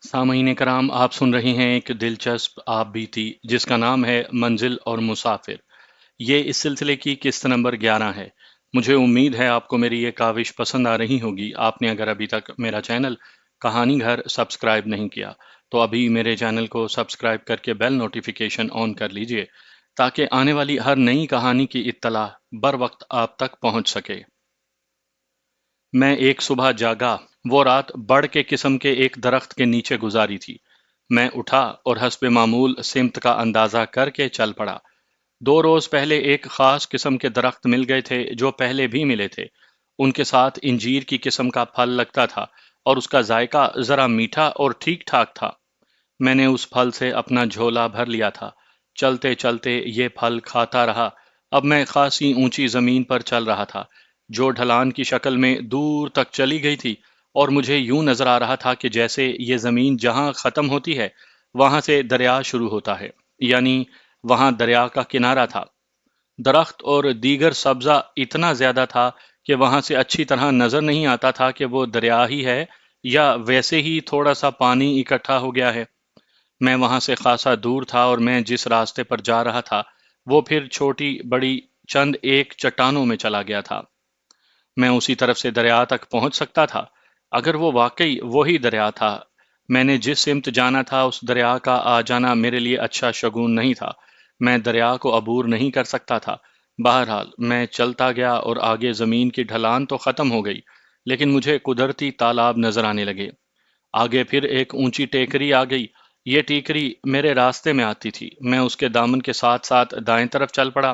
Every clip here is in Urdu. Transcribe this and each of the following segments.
سامعین کرام، آپ سن رہے ہیں ایک دلچسپ آپ بیتی جس کا نام ہے منزل اور مسافر۔ یہ اس سلسلے کی قسط نمبر 11 ہے۔ مجھے امید ہے آپ کو میری یہ کاوش پسند آ رہی ہوگی۔ آپ نے اگر ابھی تک میرا چینل کہانی گھر سبسکرائب نہیں کیا تو ابھی میرے چینل کو سبسکرائب کر کے بیل نوٹیفیکیشن آن کر لیجئے تاکہ آنے والی ہر نئی کہانی کی اطلاع بر وقت آپ تک پہنچ سکے۔ میں ایک صبح جاگا۔ وہ رات بڑ کے قسم کے ایک درخت کے نیچے گزاری تھی۔ میں اٹھا اور حسب معمول سمت کا اندازہ کر کے چل پڑا۔ 2 روز پہلے ایک خاص قسم کے درخت مل گئے تھے جو پہلے بھی ملے تھے۔ ان کے ساتھ انجیر کی قسم کا پھل لگتا تھا اور اس کا ذائقہ ذرا میٹھا اور ٹھیک ٹھاک تھا۔ میں نے اس پھل سے اپنا جھولا بھر لیا تھا۔ چلتے چلتے یہ پھل کھاتا رہا۔ اب میں خاصی اونچی زمین پر چل رہا تھا جو ڈھلان کی شکل میں دور تک چلی گئی تھی، اور مجھے یوں نظر آ رہا تھا کہ جیسے یہ زمین جہاں ختم ہوتی ہے وہاں سے دریا شروع ہوتا ہے، یعنی وہاں دریا کا کنارہ تھا۔ درخت اور دیگر سبزہ اتنا زیادہ تھا کہ وہاں سے اچھی طرح نظر نہیں آتا تھا کہ وہ دریا ہی ہے یا ویسے ہی تھوڑا سا پانی اکٹھا ہو گیا ہے۔ میں وہاں سے خاصا دور تھا اور میں جس راستے پر جا رہا تھا وہ پھر چھوٹی بڑی چند ایک چٹانوں میں چلا گیا تھا۔ میں اسی طرف سے دریا تک پہنچ سکتا تھا اگر وہ واقعی وہی دریا تھا۔ میں نے جس سمت جانا تھا اس دریا کا آ جانا میرے لیے اچھا شگون نہیں تھا۔ میں دریا کو عبور نہیں کر سکتا تھا۔ بہرحال میں چلتا گیا اور آگے زمین کی ڈھلان تو ختم ہو گئی، لیکن مجھے قدرتی تالاب نظر آنے لگے۔ آگے پھر ایک اونچی ٹیکری آ گئی۔ یہ ٹیکری میرے راستے میں آتی تھی۔ میں اس کے دامن کے ساتھ ساتھ دائیں طرف چل پڑا۔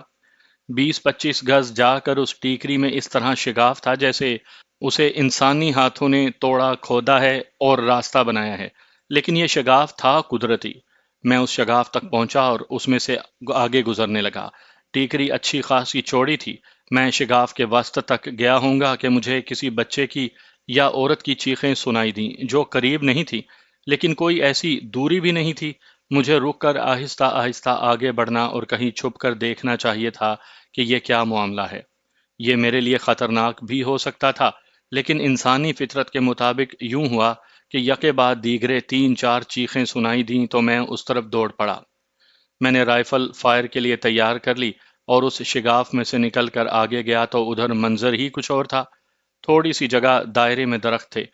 20-25 گز جا کر اس ٹیکری میں اس طرح شگاف تھا جیسے اسے انسانی ہاتھوں نے توڑا کھودا ہے اور راستہ بنایا ہے، لیکن یہ شگاف تھا قدرتی۔ میں اس شگاف تک پہنچا اور اس میں سے آگے گزرنے لگا۔ ٹیکری اچھی خاصی چوڑی تھی۔ میں شگاف کے وسط تک گیا ہوں گا کہ مجھے کسی بچے کی یا عورت کی چیخیں سنائی دیں جو قریب نہیں تھی، لیکن کوئی ایسی دوری بھی نہیں تھی۔ مجھے رک کر آہستہ آہستہ آگے بڑھنا اور کہیں چھپ کر دیکھنا چاہیے تھا کہ یہ کیا معاملہ ہے۔ یہ میرے لیے خطرناک بھی ہو سکتا تھا، لیکن انسانی فطرت کے مطابق یوں ہوا کہ یکے بعد دیگرے 3-4 چیخیں سنائی دیں تو میں اس طرف دوڑ پڑا۔ میں نے رائفل فائر کے لیے تیار کر لی اور اس شگاف میں سے نکل کر آگے گیا تو ادھر منظر ہی کچھ اور تھا۔ تھوڑی سی جگہ دائرے میں درخت تھے،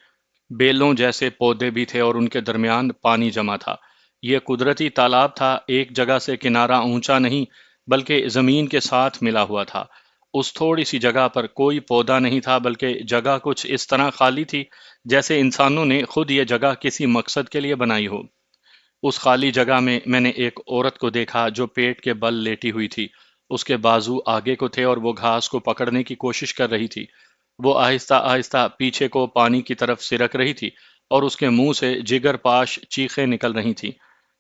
بیلوں جیسے پودے بھی تھے اور ان کے درمیان پانی جمع تھا۔ یہ قدرتی تالاب تھا، ایک جگہ سے کنارہ اونچا نہیں بلکہ زمین کے ساتھ ملا ہوا تھا۔ اس تھوڑی سی جگہ پر کوئی پودا نہیں تھا بلکہ جگہ کچھ اس طرح خالی تھی جیسے انسانوں نے خود یہ جگہ کسی مقصد کے لیے بنائی ہو۔ اس خالی جگہ میں نے ایک عورت کو دیکھا جو پیٹ کے بل لیٹی ہوئی تھی۔ اس کے بازو آگے کو تھے اور وہ گھاس کو پکڑنے کی کوشش کر رہی تھی۔ وہ آہستہ آہستہ پیچھے کو پانی کی طرف سرک رہی تھی اور اس کے منہ سے جگر پاش چیخیں نکل رہی تھیں۔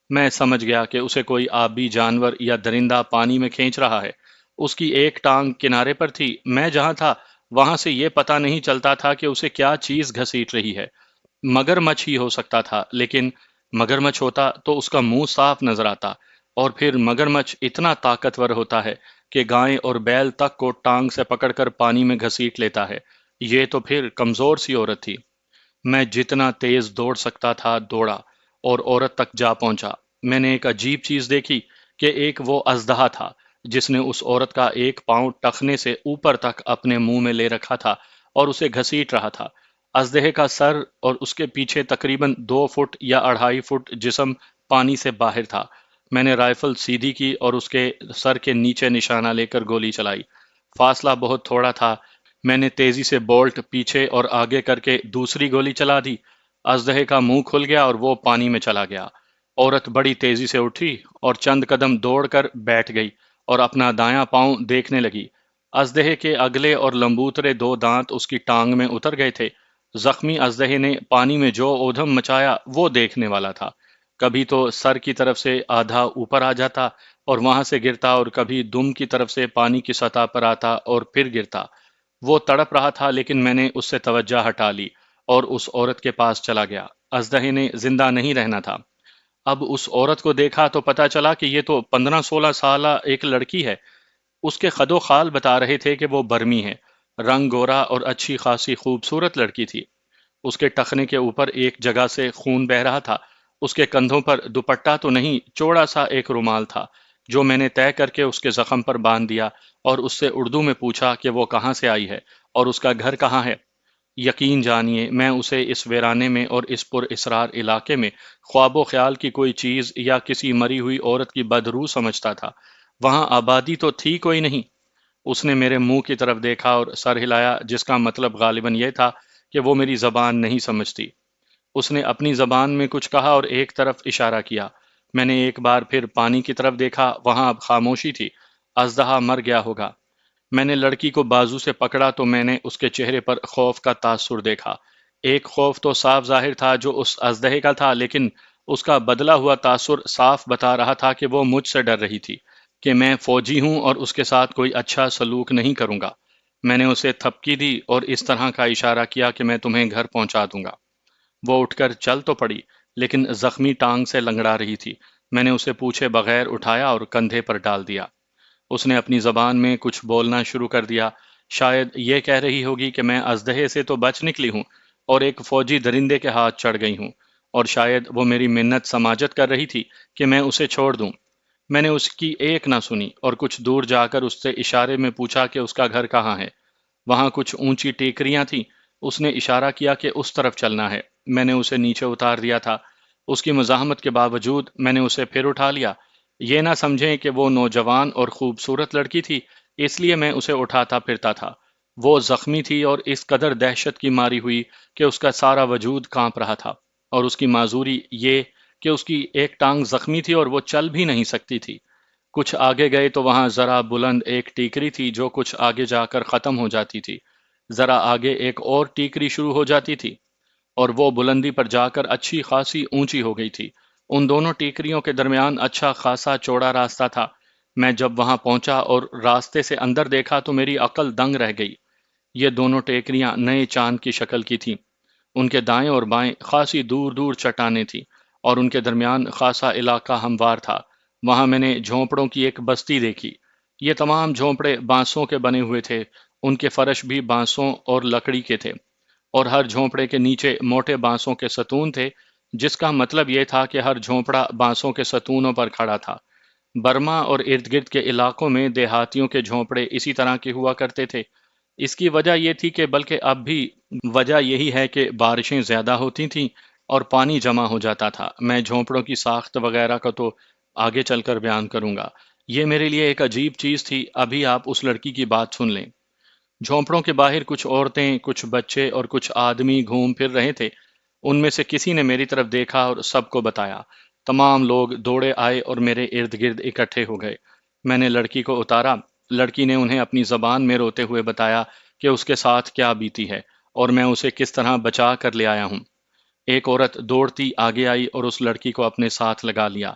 میں سمجھ گیا کہ اسے کوئی آبی جانور یا درندہ پانی میں کھینچ رہا ہے۔ اس کی ایک ٹانگ کنارے پر تھی۔ میں جہاں تھا وہاں سے یہ پتہ نہیں چلتا تھا کہ اسے کیا چیز گھسیٹ رہی ہے۔ مگر مچھ ہی ہو سکتا تھا، لیکن مگر مچھ ہوتا تو اس کا منہ صاف نظر آتا، اور پھر مگر مچھ اتنا طاقتور ہوتا ہے کہ گائے اور بیل تک کو ٹانگ سے پکڑ کر پانی میں گھسیٹ لیتا ہے۔ یہ تو پھر کمزور سی عورت تھی۔ میں جتنا تیز دوڑ سکتا تھا دوڑا اور عورت تک جا پہنچا۔ میں نے ایک عجیب چیز دیکھی کہ ایک وہ اژدہا تھا جس نے اس عورت کا ایک پاؤں ٹخنے سے اوپر تک اپنے منہ میں لے رکھا تھا اور اسے گھسیٹ رہا تھا۔ اژدہے کا سر اور اس کے پیچھے تقریباً 2 فٹ یا 2.5 فٹ جسم پانی سے باہر تھا۔ میں نے رائفل سیدھی کی اور اس کے سر کے نیچے نشانہ لے کر گولی چلائی۔ فاصلہ بہت تھوڑا تھا۔ میں نے تیزی سے بولٹ پیچھے اور آگے کر کے دوسری گولی چلا دی۔ اژدہے کا منہ کھل گیا اور وہ پانی میں چلا گیا۔ عورت بڑی تیزی سے اٹھی اور چند قدم دوڑ کر بیٹھ گئی اور اپنا دایاں پاؤں دیکھنے لگی۔ اژدہے کے اگلے اور لمبوترے 2 دانت اس کی ٹانگ میں اتر گئے تھے۔ زخمی اژدہے نے پانی میں جو اودھم مچایا وہ دیکھنے والا تھا۔ کبھی تو سر کی طرف سے آدھا اوپر آ جاتا اور وہاں سے گرتا، اور کبھی دم کی طرف سے پانی کی سطح پر آتا اور پھر گرتا۔ وہ تڑپ رہا تھا، لیکن میں نے اس سے توجہ ہٹا لی اور اس عورت کے پاس چلا گیا۔ اژدہے نے زندہ نہیں رہنا تھا۔ اب اس عورت کو دیکھا تو پتا چلا کہ یہ تو 15-16 سالہ ایک لڑکی ہے۔ اس کے خد و خال بتا رہے تھے کہ وہ برمی ہے۔ رنگ گورا اور اچھی خاصی خوبصورت لڑکی تھی۔ اس کے ٹخنے کے اوپر ایک جگہ سے خون بہ رہا تھا۔ اس کے کندھوں پر دوپٹہ تو نہیں، چوڑا سا ایک رومال تھا جو میں نے طے کر کے اس کے زخم پر باندھ دیا اور اس سے اردو میں پوچھا کہ وہ کہاں سے آئی ہے اور اس کا گھر کہاں ہے۔ یقین جانیے میں اسے اس ویرانے میں اور اس پر اسرار علاقے میں خواب و خیال کی کوئی چیز یا کسی مری ہوئی عورت کی بدروح سمجھتا تھا۔ وہاں آبادی تو تھی کوئی نہیں۔ اس نے میرے منہ کی طرف دیکھا اور سر ہلایا، جس کا مطلب غالباً یہ تھا کہ وہ میری زبان نہیں سمجھتی۔ اس نے اپنی زبان میں کچھ کہا اور ایک طرف اشارہ کیا۔ میں نے ایک بار پھر پانی کی طرف دیکھا، وہاں اب خاموشی تھی۔ اژدہا مر گیا ہوگا۔ میں نے لڑکی کو بازو سے پکڑا تو میں نے اس کے چہرے پر خوف کا تاثر دیکھا۔ ایک خوف تو صاف ظاہر تھا جو اس اژدہے کا تھا، لیکن اس کا بدلا ہوا تاثر صاف بتا رہا تھا کہ وہ مجھ سے ڈر رہی تھی، کہ میں فوجی ہوں اور اس کے ساتھ کوئی اچھا سلوک نہیں کروں گا۔ میں نے اسے تھپکی دی اور اس طرح کا اشارہ کیا کہ میں تمہیں گھر پہنچا دوں گا۔ وہ اٹھ کر چل تو پڑی، لیکن زخمی ٹانگ سے لنگڑا رہی تھی۔ میں نے اسے پوچھے بغیر اٹھایا اور کندھے پر ڈال دیا۔ اس نے اپنی زبان میں کچھ بولنا شروع کر دیا۔ شاید یہ کہہ رہی ہوگی کہ میں اژدہے سے تو بچ نکلی ہوں اور ایک فوجی درندے کے ہاتھ چڑھ گئی ہوں، اور شاید وہ میری منت سماجت کر رہی تھی کہ میں اسے چھوڑ دوں۔ میں نے اس کی ایک نہ سنی اور کچھ دور جا کر اس سے اشارے میں پوچھا کہ اس کا گھر کہاں ہے۔ وہاں کچھ اونچی ٹیکریاں تھیں۔ اس نے اشارہ کیا کہ اس طرف چلنا ہے۔ میں نے اسے نیچے اتار دیا تھا۔ اس کی مزاحمت کے باوجود میں نے اسے پھر اٹھا لیا۔ یہ نہ سمجھیں کہ وہ نوجوان اور خوبصورت لڑکی تھی، اس لیے میں اسے اٹھاتا پھرتا تھا۔ وہ زخمی تھی اور اس قدر دہشت کی ماری ہوئی کہ اس کا سارا وجود کانپ رہا تھا، اور اس کی معذوری یہ کہ اس کی ایک ٹانگ زخمی تھی اور وہ چل بھی نہیں سکتی تھی۔ کچھ آگے گئے تو وہاں ذرا بلند ایک ٹیکری تھی جو کچھ آگے جا کر ختم ہو جاتی تھی۔ ذرا آگے ایک اور ٹیکری شروع ہو جاتی تھی اور وہ بلندی پر جا کر اچھی خاصی اونچی ہو گئی تھی۔ ان دونوں ٹیکریوں کے درمیان اچھا خاصا چوڑا راستہ تھا۔ میں جب وہاں پہنچا اور راستے سے اندر دیکھا تو میری عقل دنگ رہ گئی۔ یہ دونوں ٹیکریاں نئے چاند کی شکل کی تھیں۔ ان کے دائیں اور بائیں خاصی دور دور چٹانیں تھیں اور ان کے درمیان خاصا علاقہ ہموار تھا۔ وہاں میں نے جھونپڑوں کی ایک بستی دیکھی۔ یہ تمام جھونپڑے بانسوں کے بنے ہوئے تھے۔ ان کے فرش بھی بانسوں اور لکڑی کے تھے، اور ہر جھونپڑے کے نیچے موٹے بانسوں کے ستون تھے، جس کا مطلب یہ تھا کہ ہر جھونپڑا بانسوں کے ستونوں پر کھڑا تھا۔ برما اور ارد گرد کے علاقوں میں دیہاتیوں کے جھونپڑے اسی طرح کے ہوا کرتے تھے۔ اس کی وجہ یہ تھی کہ بلکہ اب بھی وجہ یہی ہے کہ بارشیں زیادہ ہوتی تھیں اور پانی جمع ہو جاتا تھا۔ میں جھونپڑوں کی ساخت وغیرہ کا تو آگے چل کر بیان کروں گا۔ یہ میرے لیے ایک عجیب چیز تھی۔ ابھی آپ اس لڑکی کی بات سن لیں۔ جھونپڑوں کے باہر کچھ عورتیں، کچھ بچے اور کچھ آدمی گھوم پھر رہے تھے۔ ان میں سے کسی نے میری طرف دیکھا اور سب کو بتایا۔ تمام لوگ دوڑے آئے اور میرے ارد گرد اکٹھے ہو گئے۔ میں نے لڑکی کو اتارا۔ لڑکی نے انہیں اپنی زبان میں روتے ہوئے بتایا کہ اس کے ساتھ کیا بیتی ہے اور میں اسے کس طرح بچا کر لے آیا ہوں۔ ایک عورت دوڑتی آگے آئی اور اس لڑکی کو اپنے ساتھ لگا لیا۔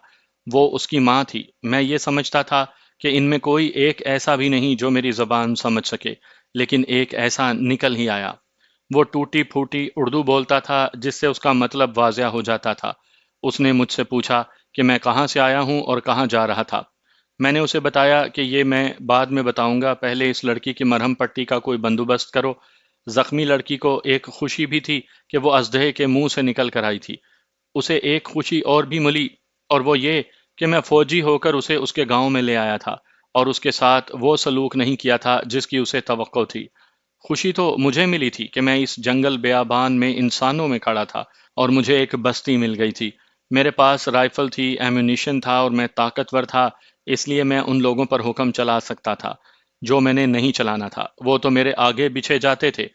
وہ اس کی ماں تھی۔ میں یہ سمجھتا تھا کہ ان میں کوئی ایک ایسا بھی نہیں جو میری زبان سمجھ سکے، لیکن ایک ایسا نکل ہی آیا۔ وہ ٹوٹی پھوٹی اردو بولتا تھا جس سے اس کا مطلب واضح ہو جاتا تھا۔ اس نے مجھ سے پوچھا کہ میں کہاں سے آیا ہوں اور کہاں جا رہا تھا۔ میں نے اسے بتایا کہ یہ میں بعد میں بتاؤں گا، پہلے اس لڑکی کی مرہم پٹی کا کوئی بندوبست کرو۔ زخمی لڑکی کو ایک خوشی بھی تھی کہ وہ اژدہے کے منہ سے نکل کر آئی تھی۔ اسے ایک خوشی اور بھی ملی، اور وہ یہ کہ میں فوجی ہو کر اسے اس کے گاؤں میں لے آیا تھا اور اس کے ساتھ وہ سلوک نہیں کیا تھا جس کی اسے توقع تھی۔ خوشی تو مجھے ملی تھی کہ میں اس جنگل بیابان میں انسانوں میں کھڑا تھا اور مجھے ایک بستی مل گئی تھی۔ میرے پاس رائفل تھی، ایمونیشن تھا اور میں طاقتور تھا، اس لیے میں ان لوگوں پر حکم چلا سکتا تھا جو میں نے نہیں چلانا تھا۔ وہ تو میرے آگے بچھے جاتے تھے۔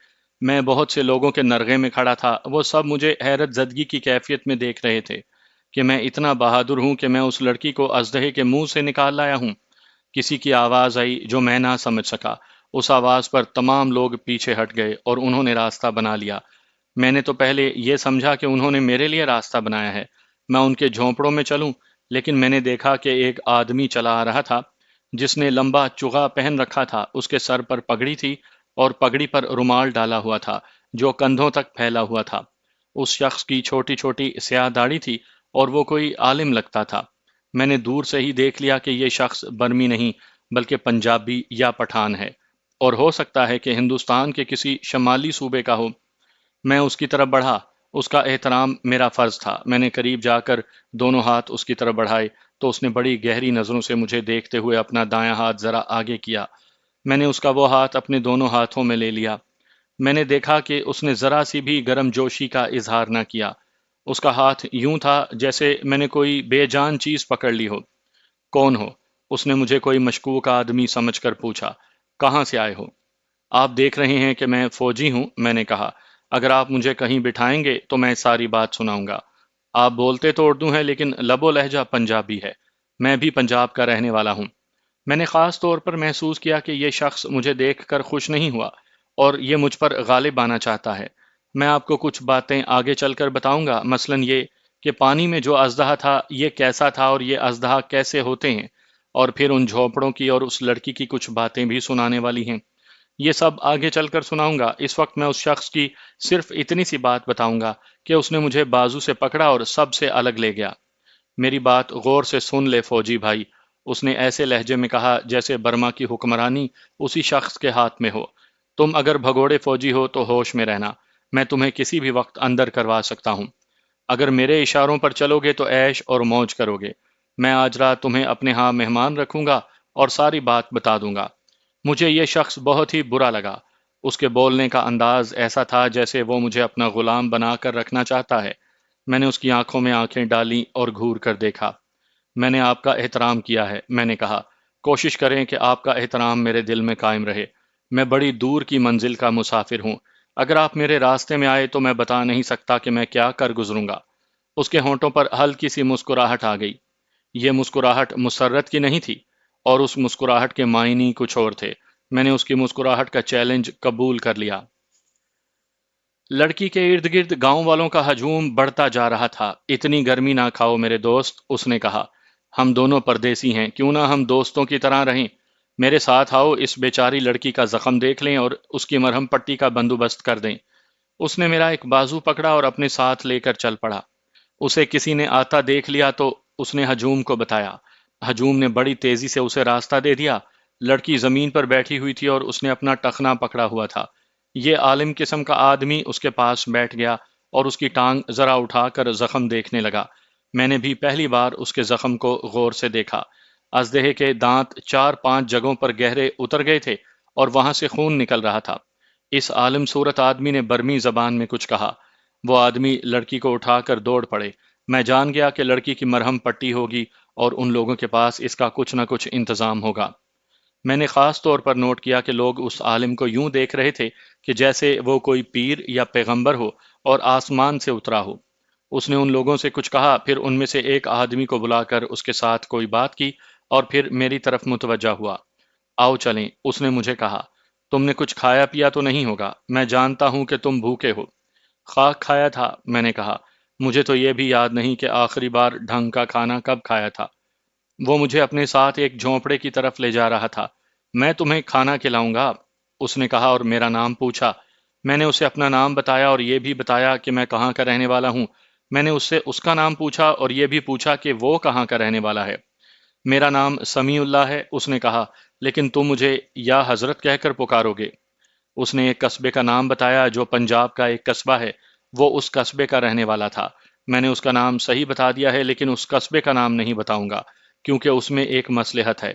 میں بہت سے لوگوں کے نرغے میں کھڑا تھا۔ وہ سب مجھے حیرت زدگی کی کیفیت میں دیکھ رہے تھے کہ میں اتنا بہادر ہوں کہ میں اس لڑکی کو اژدہے کے منہ سے نکال لایا ہوں۔ کسی کی آواز آئی جو میں نہ سمجھ سکا۔ اس آواز پر تمام لوگ پیچھے ہٹ گئے اور انہوں نے راستہ بنا لیا۔ میں نے تو پہلے یہ سمجھا کہ انہوں نے میرے لیے راستہ بنایا ہے، میں ان کے جھونپڑوں میں چلوں، لیکن میں نے دیکھا کہ ایک آدمی چلا آ رہا تھا جس نے لمبا چغا پہن رکھا تھا۔ اس کے سر پر پگڑی تھی اور پگڑی پر رومال ڈالا ہوا تھا جو کندھوں تک پھیلا ہوا تھا۔ اس شخص کی چھوٹی چھوٹی سیاہ داڑھی تھی اور وہ کوئی عالم لگتا تھا۔ میں نے دور سے ہی دیکھ لیا کہ یہ شخص برمی نہیں بلکہ پنجابی یا پٹھان ہے، اور ہو سکتا ہے کہ ہندوستان کے کسی شمالی صوبے کا ہو۔ میں اس کی طرف بڑھا۔ اس کا احترام میرا فرض تھا۔ میں نے قریب جا کر دونوں ہاتھ اس کی طرف بڑھائے تو اس نے بڑی گہری نظروں سے مجھے دیکھتے ہوئے اپنا دایاں ہاتھ ذرا آگے کیا۔ میں نے اس کا وہ ہاتھ اپنے دونوں ہاتھوں میں لے لیا۔ میں نے دیکھا کہ اس نے ذرا سی بھی گرم جوشی کا اظہار نہ کیا۔ اس کا ہاتھ یوں تھا جیسے میں نے کوئی بے جان چیز پکڑ لی ہو۔ کون ہو؟ اس نے مجھے کوئی مشکوک آدمی سمجھ کر پوچھا۔ کہاں سے آئے ہو؟ آپ دیکھ رہے ہیں کہ میں فوجی ہوں، میں نے کہا۔ اگر آپ مجھے کہیں بٹھائیں گے تو میں ساری بات سناؤں گا۔ آپ بولتے تو اردو ہیں لیکن لب و لہجہ پنجابی ہے۔ میں بھی پنجاب کا رہنے والا ہوں۔ میں نے خاص طور پر محسوس کیا کہ یہ شخص مجھے دیکھ کر خوش نہیں ہوا اور یہ مجھ پر غالب آنا چاہتا ہے۔ میں آپ کو کچھ باتیں آگے چل کر بتاؤں گا، مثلاً یہ کہ پانی میں جو اژدہا تھا یہ کیسا تھا اور یہ اژدہا کیسے ہوتے ہیں، اور پھر ان جھونپڑوں کی اور اس لڑکی کی کچھ باتیں بھی سنانے والی ہیں۔ یہ سب آگے چل کر سناؤں گا۔ اس وقت میں اس شخص کی صرف اتنی سی بات بتاؤں گا کہ اس نے مجھے بازو سے پکڑا اور سب سے الگ لے گیا۔ میری بات غور سے سن لے فوجی بھائی، اس نے ایسے لہجے میں کہا جیسے برما کی حکمرانی اسی شخص کے ہاتھ میں ہو۔ تم اگر بھگوڑے فوجی ہو تو ہوش میں رہنا، میں تمہیں کسی بھی وقت اندر کروا سکتا ہوں۔ اگر میرے اشاروں پر چلو گے تو عیش اور موج کرو گے۔ میں آج رات تمہیں اپنے ہاں مہمان رکھوں گا اور ساری بات بتا دوں گا۔ مجھے یہ شخص بہت ہی برا لگا۔ اس کے بولنے کا انداز ایسا تھا جیسے وہ مجھے اپنا غلام بنا کر رکھنا چاہتا ہے۔ میں نے اس کی آنکھوں میں آنکھیں ڈالیں اور گھور کر دیکھا۔ میں نے آپ کا احترام کیا ہے، میں نے کہا۔ کوشش کریں کہ آپ کا احترام میرے دل میں قائم رہے۔ میں بڑی دور کی منزل کا مسافر ہوں۔ اگر آپ میرے راستے میں آئے تو میں بتا نہیں سکتا کہ میں کیا کر گزروں گا۔ اس کے ہونٹوں پر ہلکی سی مسکراہٹ آ گئی۔ یہ مسکراہٹ مسرت کی نہیں تھی اور اس مسکراہٹ کے معنی کچھ اور تھے۔ میں نے اس کی مسکراہٹ کا چیلنج قبول کر لیا۔ لڑکی کے ارد گرد گاؤں والوں کا ہجوم بڑھتا جا رہا تھا۔ اتنی گرمی نہ کھاؤ میرے دوست، اس نے کہا۔ ہم دونوں پردیسی ہیں، کیوں نہ ہم دوستوں کی طرح رہیں۔ میرے ساتھ آؤ، اس بیچاری لڑکی کا زخم دیکھ لیں اور اس کی مرہم پٹی کا بندوبست کر دیں۔ اس نے میرا ایک بازو پکڑا اور اپنے ساتھ لے کر چل پڑا۔ اسے کسی نے آتا دیکھ لیا تو اس نے ہجوم کو بتایا۔ ہجوم نے بڑی تیزی سے اسے راستہ دے دیا۔ لڑکی زمین پر بیٹھی ہوئی تھی اور اس نے اپنا ٹخنا پکڑا ہوا تھا۔ یہ عالم قسم کا آدمی اس کے پاس بیٹھ گیا اور اس کی ٹانگ ذرا اٹھا کر زخم دیکھنے لگا۔ میں نے بھی پہلی بار اس کے زخم کو غور سے دیکھا۔ اژدہے کے دانت 4-5 جگہوں پر گہرے اتر گئے تھے اور وہاں سے خون نکل رہا تھا۔ اس عالم صورت آدمی نے برمی زبان میں کچھ کہا۔ وہ آدمی لڑکی کو اٹھا کر دوڑ پڑے۔ میں جان گیا کہ لڑکی کی مرہم پٹی ہوگی اور ان لوگوں کے پاس اس کا کچھ نہ کچھ انتظام ہوگا۔ میں نے خاص طور پر نوٹ کیا کہ لوگ اس عالم کو یوں دیکھ رہے تھے کہ جیسے وہ کوئی پیر یا پیغمبر ہو اور آسمان سے اترا ہو۔ اس نے ان لوگوں سے کچھ کہا، پھر ان میں سے ایک آدمی کو بلا کر اس کے ساتھ کوئی بات کی اور پھر میری طرف متوجہ ہوا۔ آؤ چلیں، اس نے مجھے کہا۔ تم نے کچھ کھایا پیا تو نہیں ہوگا، میں جانتا ہوں کہ تم بھوکے ہو۔ خاک کھایا تھا، میں نے کہا۔ مجھے تو یہ بھی یاد نہیں کہ آخری بار ڈھنگ کا کھانا کب کھایا تھا۔ وہ مجھے اپنے ساتھ ایک جھونپڑے کی طرف لے جا رہا تھا۔ میں تمہیں کھانا کھلاؤں گا، اس نے کہا اور میرا نام پوچھا۔ میں نے اسے اپنا نام بتایا اور یہ بھی بتایا کہ میں کہاں کا رہنے والا ہوں۔ میں نے اس سے اس کا نام پوچھا اور یہ بھی پوچھا کہ وہ کہاں کا رہنے والا ہے۔ میرا نام سمیع اللہ ہے، اس نے کہا، لیکن تم مجھے یا حضرت کہہ کر پکارو گے۔ اس نے ایک قصبے کا نام بتایا جو پنجاب کا ایک قصبہ ہے۔ وہ اس قصبے کا رہنے والا تھا۔ میں نے اس کا نام صحیح بتا دیا ہے لیکن اس قصبے کا نام نہیں بتاؤں گا کیونکہ اس میں ایک مصلحت ہے۔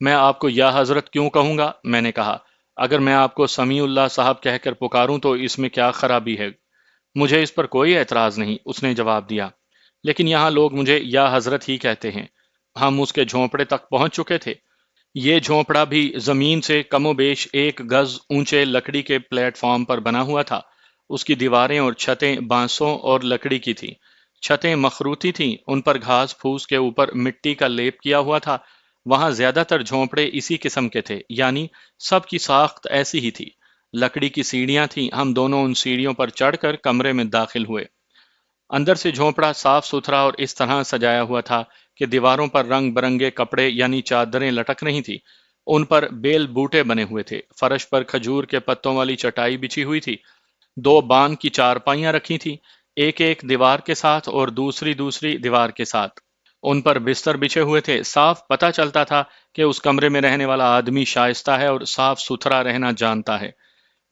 میں آپ کو یا حضرت کیوں کہوں گا؟ میں نے کہا۔ اگر میں آپ کو سمیع اللہ صاحب کہہ کر پکاروں تو اس میں کیا خرابی ہے؟ مجھے اس پر کوئی اعتراض نہیں، اس نے جواب دیا، لیکن یہاں لوگ مجھے یا حضرت ہی کہتے ہیں۔ ہم اس کے جھونپڑے تک پہنچ چکے تھے۔ یہ جھونپڑا بھی زمین سے کم و بیش 1 گز اونچے لکڑی کے پلیٹ فارم پر بنا ہوا تھا۔ اس کی دیواریں اور چھتیں بانسوں اور لکڑی کی تھیں۔ چھتیں مخروطی تھیں، ان پر گھاس پھوس کے اوپر مٹی کا لیپ کیا ہوا تھا۔ وہاں زیادہ تر جھونپڑے اسی قسم کے تھے، یعنی سب کی ساخت ایسی ہی تھی۔ لکڑی کی سیڑھیاں تھیں، ہم دونوں ان سیڑھیوں پر چڑھ کر کمرے میں داخل ہوئے۔ اندر سے جھونپڑا صاف ستھرا اور اس طرح سجایا ہوا تھا کہ دیواروں پر رنگ برنگے کپڑے یعنی چادریں لٹک رہی تھیں۔ ان پر بیل بوٹے بنے ہوئے تھے۔ فرش پر کھجور کے پتوں والی چٹائی بچھی ہوئی تھی۔ 2 بان کی چارپائیاں رکھی تھیں، ایک ایک دیوار کے ساتھ اور دوسری دوسری دیوار کے ساتھ۔ ان پر بستر بچھے ہوئے تھے۔ صاف پتہ چلتا تھا کہ اس کمرے میں رہنے والا آدمی شائستہ ہے اور صاف ستھرا رہنا جانتا ہے۔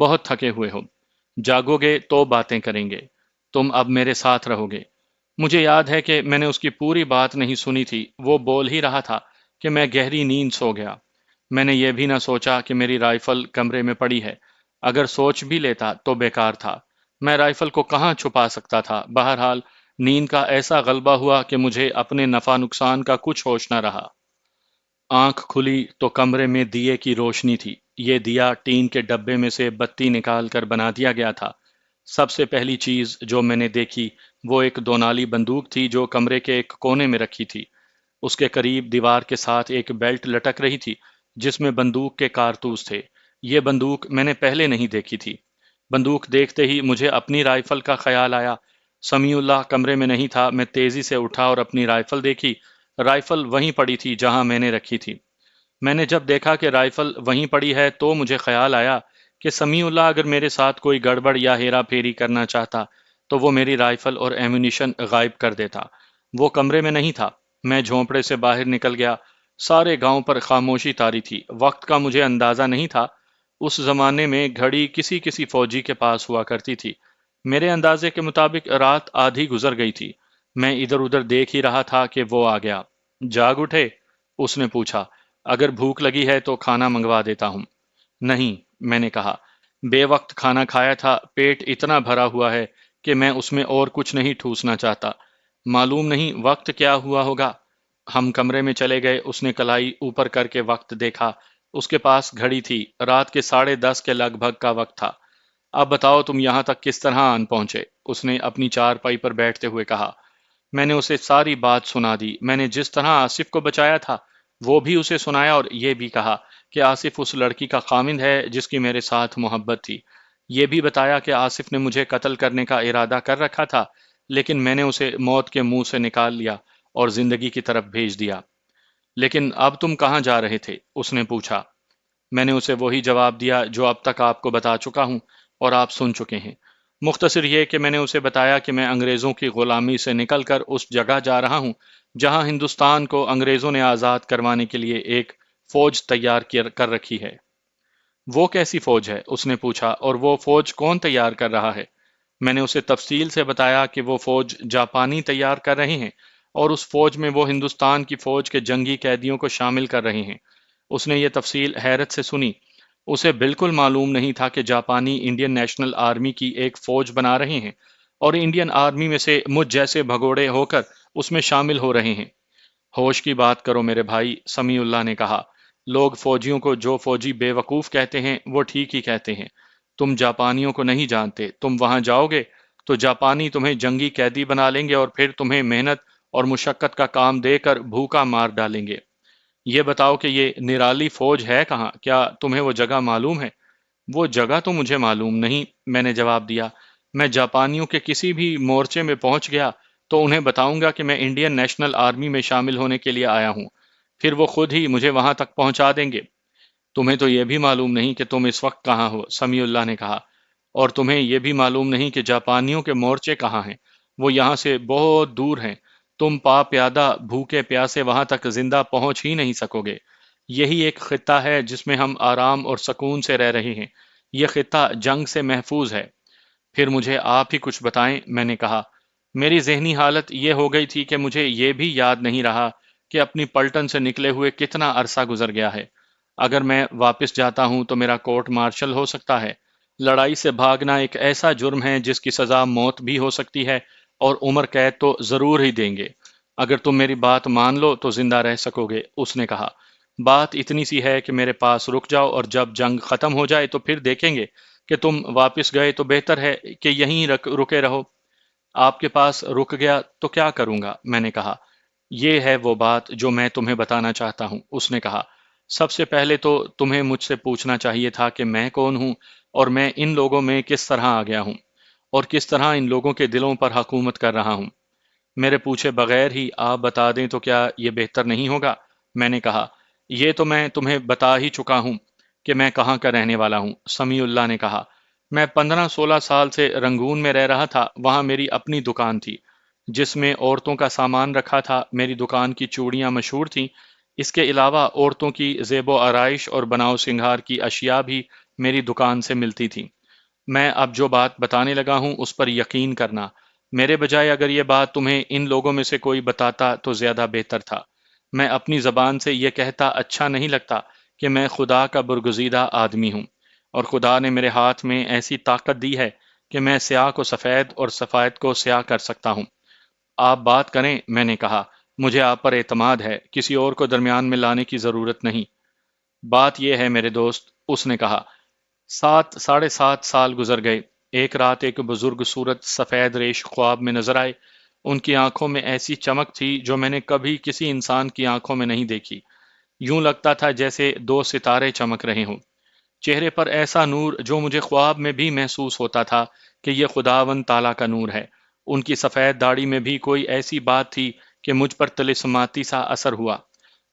بہت تھکے ہوئے ہو، جاگو گے تو باتیں کریں گے، تم اب میرے ساتھ رہو گے۔ مجھے یاد ہے کہ میں نے اس کی پوری بات نہیں سنی تھی، وہ بول ہی رہا تھا کہ میں گہری نیند سو گیا۔ میں نے یہ بھی نہ سوچا کہ میری رائفل کمرے میں پڑی ہے، اگر سوچ بھی لیتا تو بیکار تھا، میں رائفل کو کہاں چھپا سکتا تھا؟ بہرحال نیند کا ایسا غلبہ ہوا کہ مجھے اپنے نفع نقصان کا کچھ ہوش نہ رہا۔ آنکھ کھلی تو کمرے میں دیے کی روشنی تھی۔ یہ دیا ٹین کے ڈبے میں سے بتی نکال کر بنا دیا گیا تھا۔ سب سے پہلی چیز جو میں نے دیکھی وہ ایک دونالی بندوق تھی جو کمرے کے ایک کونے میں رکھی تھی۔ اس کے قریب دیوار کے ساتھ ایک بیلٹ لٹک رہی تھی جس میں بندوق کے کارتوس تھے۔ یہ بندوق میں نے پہلے نہیں دیکھی تھی۔ بندوق دیکھتے ہی مجھے اپنی رائفل کا خیال آیا۔ سمیع اللہ کمرے میں نہیں تھا۔ میں تیزی سے اٹھا اور اپنی رائفل دیکھی۔ رائفل وہیں پڑی تھی جہاں میں نے رکھی تھی۔ میں نے جب دیکھا کہ رائفل وہیں پڑی ہے تو مجھے خیال آیا کہ سمیع اللہ اگر میرے ساتھ کوئی گڑبڑ یا ہیرا پھیری کرنا چاہتا تو وہ میری رائفل اور ایمونیشن غائب کر دیتا۔ وہ کمرے میں نہیں تھا۔ میں جھونپڑے سے باہر نکل گیا۔ سارے گاؤں پر خاموشی طاری تھی۔ وقت کا مجھے اندازہ نہیں تھا۔ اس زمانے میں گھڑی کسی کسی فوجی کے پاس ہوا کرتی تھی۔ میرے اندازے کے مطابق رات آدھی گزر گئی تھی۔ میں ادھر ادھر دیکھ ہی رہا تھا کہ وہ آ گیا۔ جاگ اٹھے؟ اس نے پوچھا۔ اگر بھوک لگی ہے تو کھانا منگوا دیتا ہوں۔ نہیں، میں نے کہا، بے وقت کھانا کھایا تھا، پیٹ اتنا بھرا ہوا ہے کہ میں اس میں اور کچھ نہیں ٹھوسنا چاہتا۔ معلوم نہیں وقت کیا ہوا ہوگا۔ ہم کمرے میں چلے گئے۔ اس نے کلائی اوپر کر کے وقت دیکھا۔ اس کے پاس گھڑی تھی۔ رات کے 10:30 کے لگ بھگ کا وقت تھا۔ اب بتاؤ تم یہاں تک کس طرح آن پہنچے؟ اس نے اپنی چارپائی پر بیٹھتے ہوئے کہا۔ میں نے اسے ساری بات سنا دی۔ میں نے جس طرح آصف کو بچایا تھا وہ بھی اسے سنایا اور یہ بھی کہا کہ آصف اس لڑکی کا خامند ہے جس کی میرے ساتھ محبت تھی۔ یہ بھی بتایا کہ آصف نے مجھے قتل کرنے کا ارادہ کر رکھا تھا لیکن میں نے اسے موت کے منہ سے نکال لیا اور زندگی کی طرف بھیج دیا۔ لیکن اب تم کہاں جا رہے تھے؟ اس نے پوچھا۔ میں نے اسے وہی جواب دیا جو اب تک آپ کو بتا چکا ہوں اور آپ سن چکے ہیں۔ مختصر یہ کہ میں نے اسے بتایا کہ میں انگریزوں کی غلامی سے نکل کر اس جگہ جا رہا ہوں جہاں ہندوستان کو انگریزوں نے آزاد کروانے کے لیے ایک فوج تیار کر رکھی ہے۔ وہ کیسی فوج ہے؟ اس نے پوچھا، اور وہ فوج کون تیار کر رہا ہے؟ میں نے اسے تفصیل سے بتایا کہ وہ فوج جاپانی تیار کر رہے ہیں اور اس فوج میں وہ ہندوستان کی فوج کے جنگی قیدیوں کو شامل کر رہے ہیں۔ اس نے یہ تفصیل حیرت سے سنی۔ اسے بالکل معلوم نہیں تھا کہ جاپانی انڈین نیشنل آرمی کی ایک فوج بنا رہے ہیں اور انڈین آرمی میں سے مجھ جیسے بھگوڑے ہو کر اس میں شامل ہو رہے ہیں۔ ہوش کی بات کرو میرے بھائی، سمیع اللہ نے کہا۔ لوگ فوجیوں کو جو فوجی بے وقوف کہتے ہیں وہ ٹھیک ہی کہتے ہیں۔ تم جاپانیوں کو نہیں جانتے۔ تم وہاں جاؤ گے تو جاپانی تمہیں جنگی قیدی بنا لیں گے اور پھر تمہیں محنت اور مشقت کا کام دے کر بھوکا مار ڈالیں گے۔ یہ بتاؤ کہ یہ نرالی فوج ہے کہاں؟ کیا تمہیں وہ جگہ معلوم ہے؟ وہ جگہ تو مجھے معلوم نہیں، میں نے جواب دیا۔ میں جاپانیوں کے کسی بھی مورچے میں پہنچ گیا تو انہیں بتاؤں گا کہ میں انڈین نیشنل آرمی میں شامل ہونے کے لیے آیا ہوں، پھر وہ خود ہی مجھے وہاں تک پہنچا دیں گے۔ تمہیں تو یہ بھی معلوم نہیں کہ تم اس وقت کہاں ہو، سمیع اللہ نے کہا، اور تمہیں یہ بھی معلوم نہیں کہ جاپانیوں کے مورچے کہاں ہیں، وہ یہاں سے بہت دور ہیں، تم پا پیادہ بھوکے پیاسے وہاں تک زندہ پہنچ ہی نہیں سکو گے۔ یہی ایک خطہ ہے جس میں ہم آرام اور سکون سے رہ رہے ہیں، یہ خطہ جنگ سے محفوظ ہے۔ پھر مجھے آپ ہی کچھ بتائیں، میں نے کہا۔ میری ذہنی حالت یہ ہو گئی تھی کہ مجھے یہ بھی یاد نہیں رہا کہ اپنی پلٹن سے نکلے ہوئے کتنا عرصہ گزر گیا ہے۔ اگر میں واپس جاتا ہوں تو میرا کورٹ مارشل ہو سکتا ہے۔ لڑائی سے بھاگنا ایک ایسا جرم ہے جس کی سزا موت بھی ہو سکتی ہے اور عمر قید تو ضرور ہی دیں گے۔ اگر تم میری بات مان لو تو زندہ رہ سکو گے، اس نے کہا۔ بات اتنی سی ہے کہ میرے پاس رک جاؤ اور جب جنگ ختم ہو جائے تو پھر دیکھیں گے کہ تم واپس گئے تو بہتر ہے کہ یہیں رکے رہو۔ آپ کے پاس رک گیا تو کیا کروں گا؟ میں نے کہا۔ یہ ہے وہ بات جو میں تمہیں بتانا چاہتا ہوں، اس نے کہا۔ سب سے پہلے تو تمہیں مجھ سے پوچھنا چاہیے تھا کہ میں کون ہوں اور میں ان لوگوں میں کس طرح آ گیا ہوں اور کس طرح ان لوگوں کے دلوں پر حکومت کر رہا ہوں۔ میرے پوچھے بغیر ہی آپ بتا دیں تو کیا یہ بہتر نہیں ہوگا؟ میں نے کہا۔ یہ تو میں تمہیں بتا ہی چکا ہوں کہ میں کہاں کا رہنے والا ہوں، سمیع اللہ نے کہا۔ میں 15-16 سال سے رنگون میں رہ رہا تھا۔ وہاں میری اپنی دکان تھی جس میں عورتوں کا سامان رکھا تھا۔ میری دکان کی چوڑیاں مشہور تھیں۔ اس کے علاوہ عورتوں کی زیب و آرائش اور بناؤ سنگھار کی اشیاء بھی میری دکان سے ملتی تھیں۔ میں اب جو بات بتانے لگا ہوں اس پر یقین کرنا، میرے بجائے اگر یہ بات تمہیں ان لوگوں میں سے کوئی بتاتا تو زیادہ بہتر تھا۔ میں اپنی زبان سے یہ کہتا اچھا نہیں لگتا کہ میں خدا کا برگزیدہ آدمی ہوں، اور خدا نے میرے ہاتھ میں ایسی طاقت دی ہے کہ میں سیاہ کو سفید اور سفید کو سیاہ کر سکتا ہوں۔ آپ بات کریں، میں نے کہا، مجھے آپ پر اعتماد ہے، کسی اور کو درمیان میں لانے کی ضرورت نہیں۔ بات یہ ہے میرے دوست، اس نے کہا، 7 ساڑھے 7 سال گزر گئے۔ ایک رات ایک بزرگ صورت سفید ریش خواب میں نظر آئے۔ ان کی آنکھوں میں ایسی چمک تھی جو میں نے کبھی کسی انسان کی آنکھوں میں نہیں دیکھی۔ یوں لگتا تھا جیسے 2 ستارے چمک رہے ہوں۔ چہرے پر ایسا نور جو مجھے خواب میں بھی محسوس ہوتا تھا کہ یہ خداوند تعالیٰ کا نور ہے۔ ان کی سفید داڑھی میں بھی کوئی ایسی بات تھی کہ مجھ پر طلسماتی سا اثر ہوا۔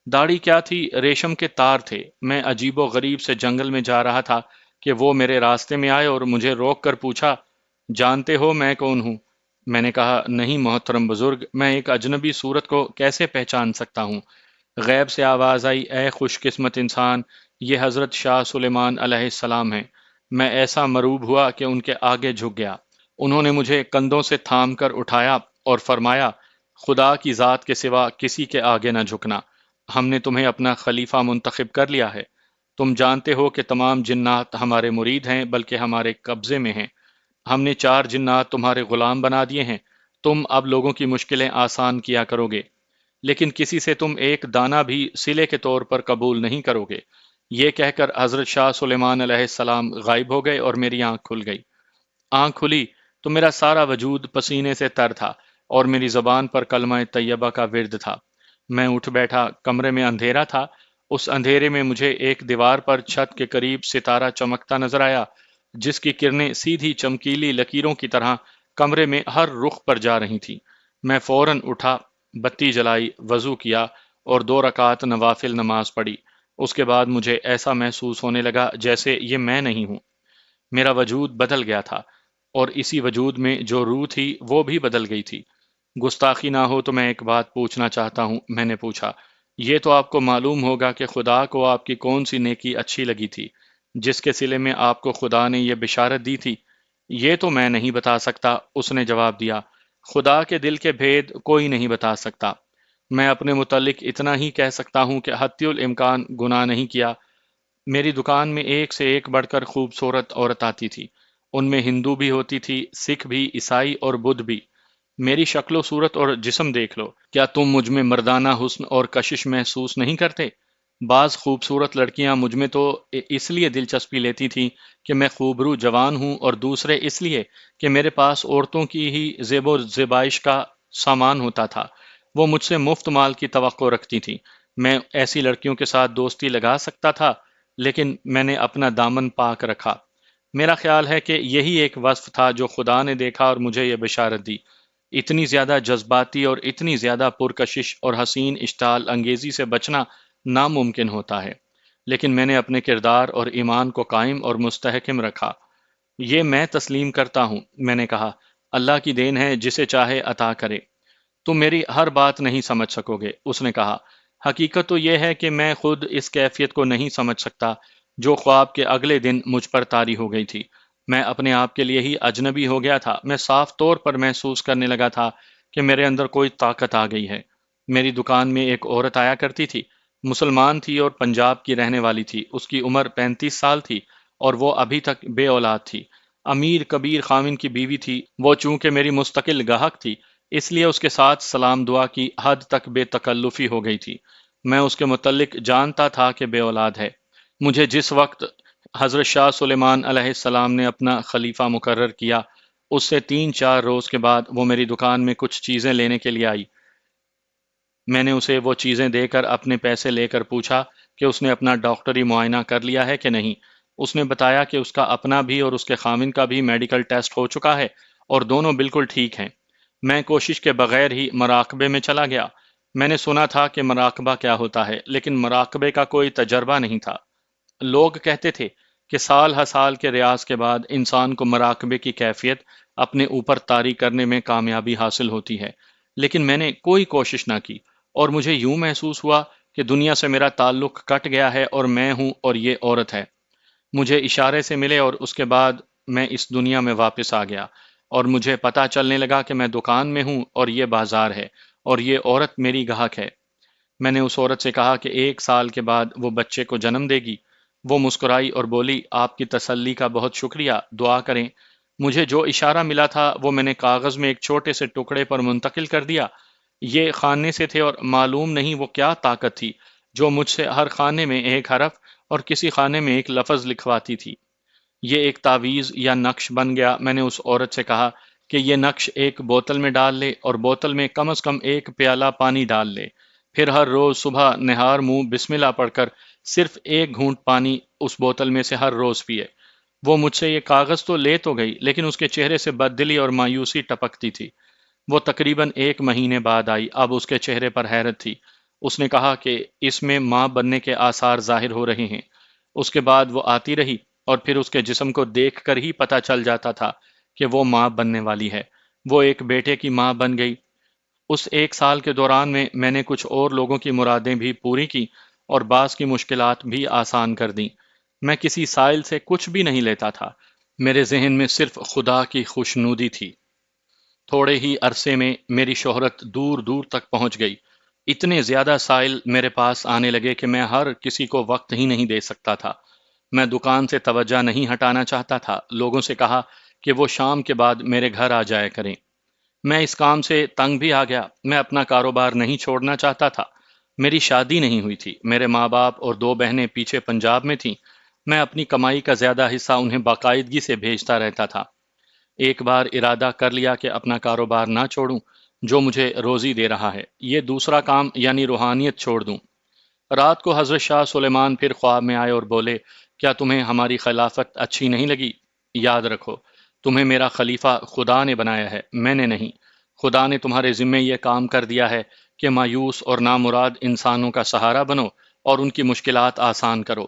داڑھی کیا تھی؟ ریشم کے تار تھے۔ میں عجیب و غریب سے جنگل میں جا رہا تھا کہ وہ میرے راستے میں آئے اور مجھے روک کر پوچھا، جانتے ہو میں کون ہوں؟ میں نے کہا، نہیں محترم بزرگ، میں ایک اجنبی صورت کو کیسے پہچان سکتا ہوں؟ غیب سے آواز آئی، اے خوش قسمت انسان، یہ حضرت شاہ سلیمان علیہ السلام ہیں۔ میں ایسا مرعوب ہوا کہ ان کے آگے جھک گیا۔ انہوں نے مجھے کندھوں سے تھام کر اٹھایا اور فرمایا، خدا کی ذات کے سوا کسی کے آگے نہ جھکنا۔ ہم نے تمہیں اپنا خلیفہ منتخب کر لیا ہے۔ تم جانتے ہو کہ تمام جنات ہمارے مرید ہیں، بلکہ ہمارے قبضے میں ہیں۔ ہم نے 4 جنات تمہارے غلام بنا دیے ہیں۔ تم اب لوگوں کی مشکلیں آسان کیا کرو گے، لیکن کسی سے تم ایک دانہ بھی صلے کے طور پر قبول نہیں کرو گے۔ یہ کہہ کر حضرت شاہ سلیمان علیہ السلام غائب ہو گئے اور میری آنکھ کھل گئی۔ آنکھ کھلی تو میرا سارا وجود پسینے سے تر تھا اور میری زبان پر کلمہ طیبہ کا ورد تھا۔ میں اٹھ بیٹھا۔ کمرے میں اندھیرا تھا۔ اس اندھیرے میں مجھے ایک دیوار پر چھت کے قریب ستارہ چمکتا نظر آیا، جس کی کرنیں سیدھی چمکیلی لکیروں کی طرح کمرے میں ہر رخ پر جا رہی تھیں۔ میں فوراً اٹھا، بتی جلائی، وضو کیا اور 2 رکعت نوافل نماز پڑھی۔ اس کے بعد مجھے ایسا محسوس ہونے لگا جیسے یہ میں نہیں ہوں۔ میرا وجود بدل گیا تھا، اور اسی وجود میں جو روح تھی وہ بھی بدل گئی تھی۔ گستاخی نہ ہو تو میں ایک بات پوچھنا چاہتا ہوں، میں نے پوچھا۔ یہ تو آپ کو معلوم ہوگا کہ خدا کو آپ کی کون سی نیکی اچھی لگی تھی، جس کے صلے میں آپ کو خدا نے یہ بشارت دی تھی؟ یہ تو میں نہیں بتا سکتا، اس نے جواب دیا۔ خدا کے دل کے بھید کوئی نہیں بتا سکتا۔ میں اپنے متعلق اتنا ہی کہہ سکتا ہوں کہ حتی الامکان گناہ نہیں کیا۔ میری دکان میں ایک سے ایک بڑھ کر خوبصورت عورت آتی تھی۔ ان میں ہندو بھی ہوتی تھی، سکھ بھی، عیسائی اور بدھ بھی۔ میری شکل و صورت اور جسم دیکھ لو، کیا تم مجھ میں مردانہ حسن اور کشش محسوس نہیں کرتے؟ بعض خوبصورت لڑکیاں مجھ میں تو اس لیے دلچسپی لیتی تھیں کہ میں خوبرو جوان ہوں، اور دوسرے اس لیے کہ میرے پاس عورتوں کی ہی زیب و زیبائش کا سامان ہوتا تھا۔ وہ مجھ سے مفت مال کی توقع رکھتی تھیں۔ میں ایسی لڑکیوں کے ساتھ دوستی لگا سکتا تھا، لیکن میں نے اپنا دامن پاک رکھا۔ میرا خیال ہے کہ یہی ایک وصف تھا جو خدا نے دیکھا اور مجھے یہ بشارت دی۔ اتنی زیادہ جذباتی اور اتنی زیادہ پرکشش اور حسین اشتعال انگیزی سے بچنا ناممکن ہوتا ہے، لیکن میں نے اپنے کردار اور ایمان کو قائم اور مستحکم رکھا۔ یہ میں تسلیم کرتا ہوں، میں نے کہا، اللہ کی دین ہے، جسے چاہے عطا کرے۔ تم میری ہر بات نہیں سمجھ سکو گے، اس نے کہا۔ حقیقت تو یہ ہے کہ میں خود اس کیفیت کو نہیں سمجھ سکتا جو خواب کے اگلے دن مجھ پر طاری ہو گئی تھی۔ میں اپنے آپ کے لیے ہی اجنبی ہو گیا تھا۔ میں صاف طور پر محسوس کرنے لگا تھا کہ میرے اندر کوئی طاقت آ گئی ہے۔ میری دکان میں ایک عورت آیا کرتی تھی، مسلمان تھی اور پنجاب کی رہنے والی تھی۔ اس کی عمر 35 سال تھی اور وہ ابھی تک بے اولاد تھی۔ امیر کبیر خاوند کی بیوی تھی۔ وہ چونکہ میری مستقل گاہک تھی، اس لیے اس کے ساتھ سلام دعا کی حد تک بے تکلفی ہو گئی تھی۔ میں اس کے متعلق جانتا تھا کہ بے اولاد ہے۔ مجھے جس وقت حضرت شاہ سلیمان علیہ السلام نے اپنا خلیفہ مقرر کیا، اس سے 3 4 روز کے بعد وہ میری دکان میں کچھ چیزیں لینے کے لیے آئی۔ میں نے اسے وہ چیزیں دے کر اپنے پیسے لے کر پوچھا کہ اس نے اپنا ڈاکٹری معائنہ کر لیا ہے کہ نہیں۔ اس نے بتایا کہ اس کا اپنا بھی اور اس کے خامن کا بھی میڈیکل ٹیسٹ ہو چکا ہے اور دونوں بالکل ٹھیک ہیں۔ میں کوشش کے بغیر ہی مراقبے میں چلا گیا۔ میں نے سنا تھا کہ مراقبہ کیا ہوتا ہے، لیکن مراقبے کا کوئی تجربہ نہیں تھا۔ لوگ کہتے تھے کہ سال ہر سال کے ریاض کے بعد انسان کو مراقبے کی کیفیت اپنے اوپر طاری کرنے میں کامیابی حاصل ہوتی ہے، لیکن میں نے کوئی کوشش نہ کی، اور مجھے یوں محسوس ہوا کہ دنیا سے میرا تعلق کٹ گیا ہے اور میں ہوں اور یہ عورت ہے۔ مجھے اشارے سے ملے اور اس کے بعد میں اس دنیا میں واپس آ گیا، اور مجھے پتہ چلنے لگا کہ میں دکان میں ہوں اور یہ بازار ہے، اور یہ عورت میری گاہک ہے۔ میں نے اس عورت سے کہا کہ 1 سال کے بعد وہ بچے کو جنم دے گی۔ وہ مسکرائی اور بولی، آپ کی تسلی کا بہت شکریہ، دعا کریں۔ مجھے جو اشارہ ملا تھا وہ میں نے کاغذ میں ایک چھوٹے سے ٹکڑے پر منتقل کر دیا۔ یہ خانے سے تھے اور معلوم نہیں وہ کیا طاقت تھی جو مجھ سے ہر خانے میں ایک حرف اور کسی خانے میں ایک لفظ لکھواتی تھی۔ یہ ایک تعویذ یا نقش بن گیا۔ میں نے اس عورت سے کہا کہ یہ نقش ایک بوتل میں ڈال لے اور بوتل میں کم از کم 1 پیالہ پانی ڈال لے، پھر ہر روز صبح نہار منہ بسم اللہ پڑھ کر صرف 1 گھونٹ پانی اس بوتل میں سے ہر روز پیے۔ وہ مجھ سے یہ کاغذ تو لے تو گئی، لیکن اس کے چہرے سے بددلی اور مایوسی ٹپکتی تھی۔ وہ تقریباً 1 مہینے بعد آئی۔ اب اس کے چہرے پر حیرت تھی۔ اس نے کہا کہ اس میں ماں بننے کے آثار ظاہر ہو رہے ہیں۔ اس کے بعد وہ آتی رہی اور پھر اس کے جسم کو دیکھ کر ہی پتہ چل جاتا تھا کہ وہ ماں بننے والی ہے۔ وہ ایک بیٹے کی ماں بن گئی۔ اس 1 سال کے دوران میں نے کچھ اور لوگوں کی مرادیں بھی پوری کی اور بعض کی مشکلات بھی آسان کر دیں۔ میں کسی سائل سے کچھ بھی نہیں لیتا تھا۔ میرے ذہن میں صرف خدا کی خوشنودی تھی۔ تھوڑے ہی عرصے میں میری شہرت دور دور تک پہنچ گئی۔ اتنے زیادہ سائل میرے پاس آنے لگے کہ میں ہر کسی کو وقت ہی نہیں دے سکتا تھا۔ میں دکان سے توجہ نہیں ہٹانا چاہتا تھا۔ لوگوں سے کہا کہ وہ شام کے بعد میرے گھر آ جایا کریں۔ میں اس کام سے تنگ بھی آ گیا۔ میں اپنا کاروبار نہیں چھوڑنا چاہتا تھا۔ میری شادی نہیں ہوئی تھی۔ میرے ماں باپ اور 2 بہنیں پیچھے پنجاب میں تھیں۔ میں اپنی کمائی کا زیادہ حصہ انہیں باقاعدگی سے بھیجتا رہتا تھا۔ ایک بار ارادہ کر لیا کہ اپنا کاروبار نہ چھوڑوں جو مجھے روزی دے رہا ہے، یہ دوسرا کام یعنی روحانیت چھوڑ دوں۔ رات کو حضرت شاہ سلیمان پھر خواب میں آئے اور بولے، کیا تمہیں ہماری خلافت اچھی نہیں لگی؟ یاد رکھو، تمہیں میرا خلیفہ خدا نے بنایا ہے، میں نے نہیں۔ خدا نے تمہارے ذمے یہ کام کر دیا ہے کہ مایوس اور نامراد انسانوں کا سہارا بنو اور ان کی مشکلات آسان کرو۔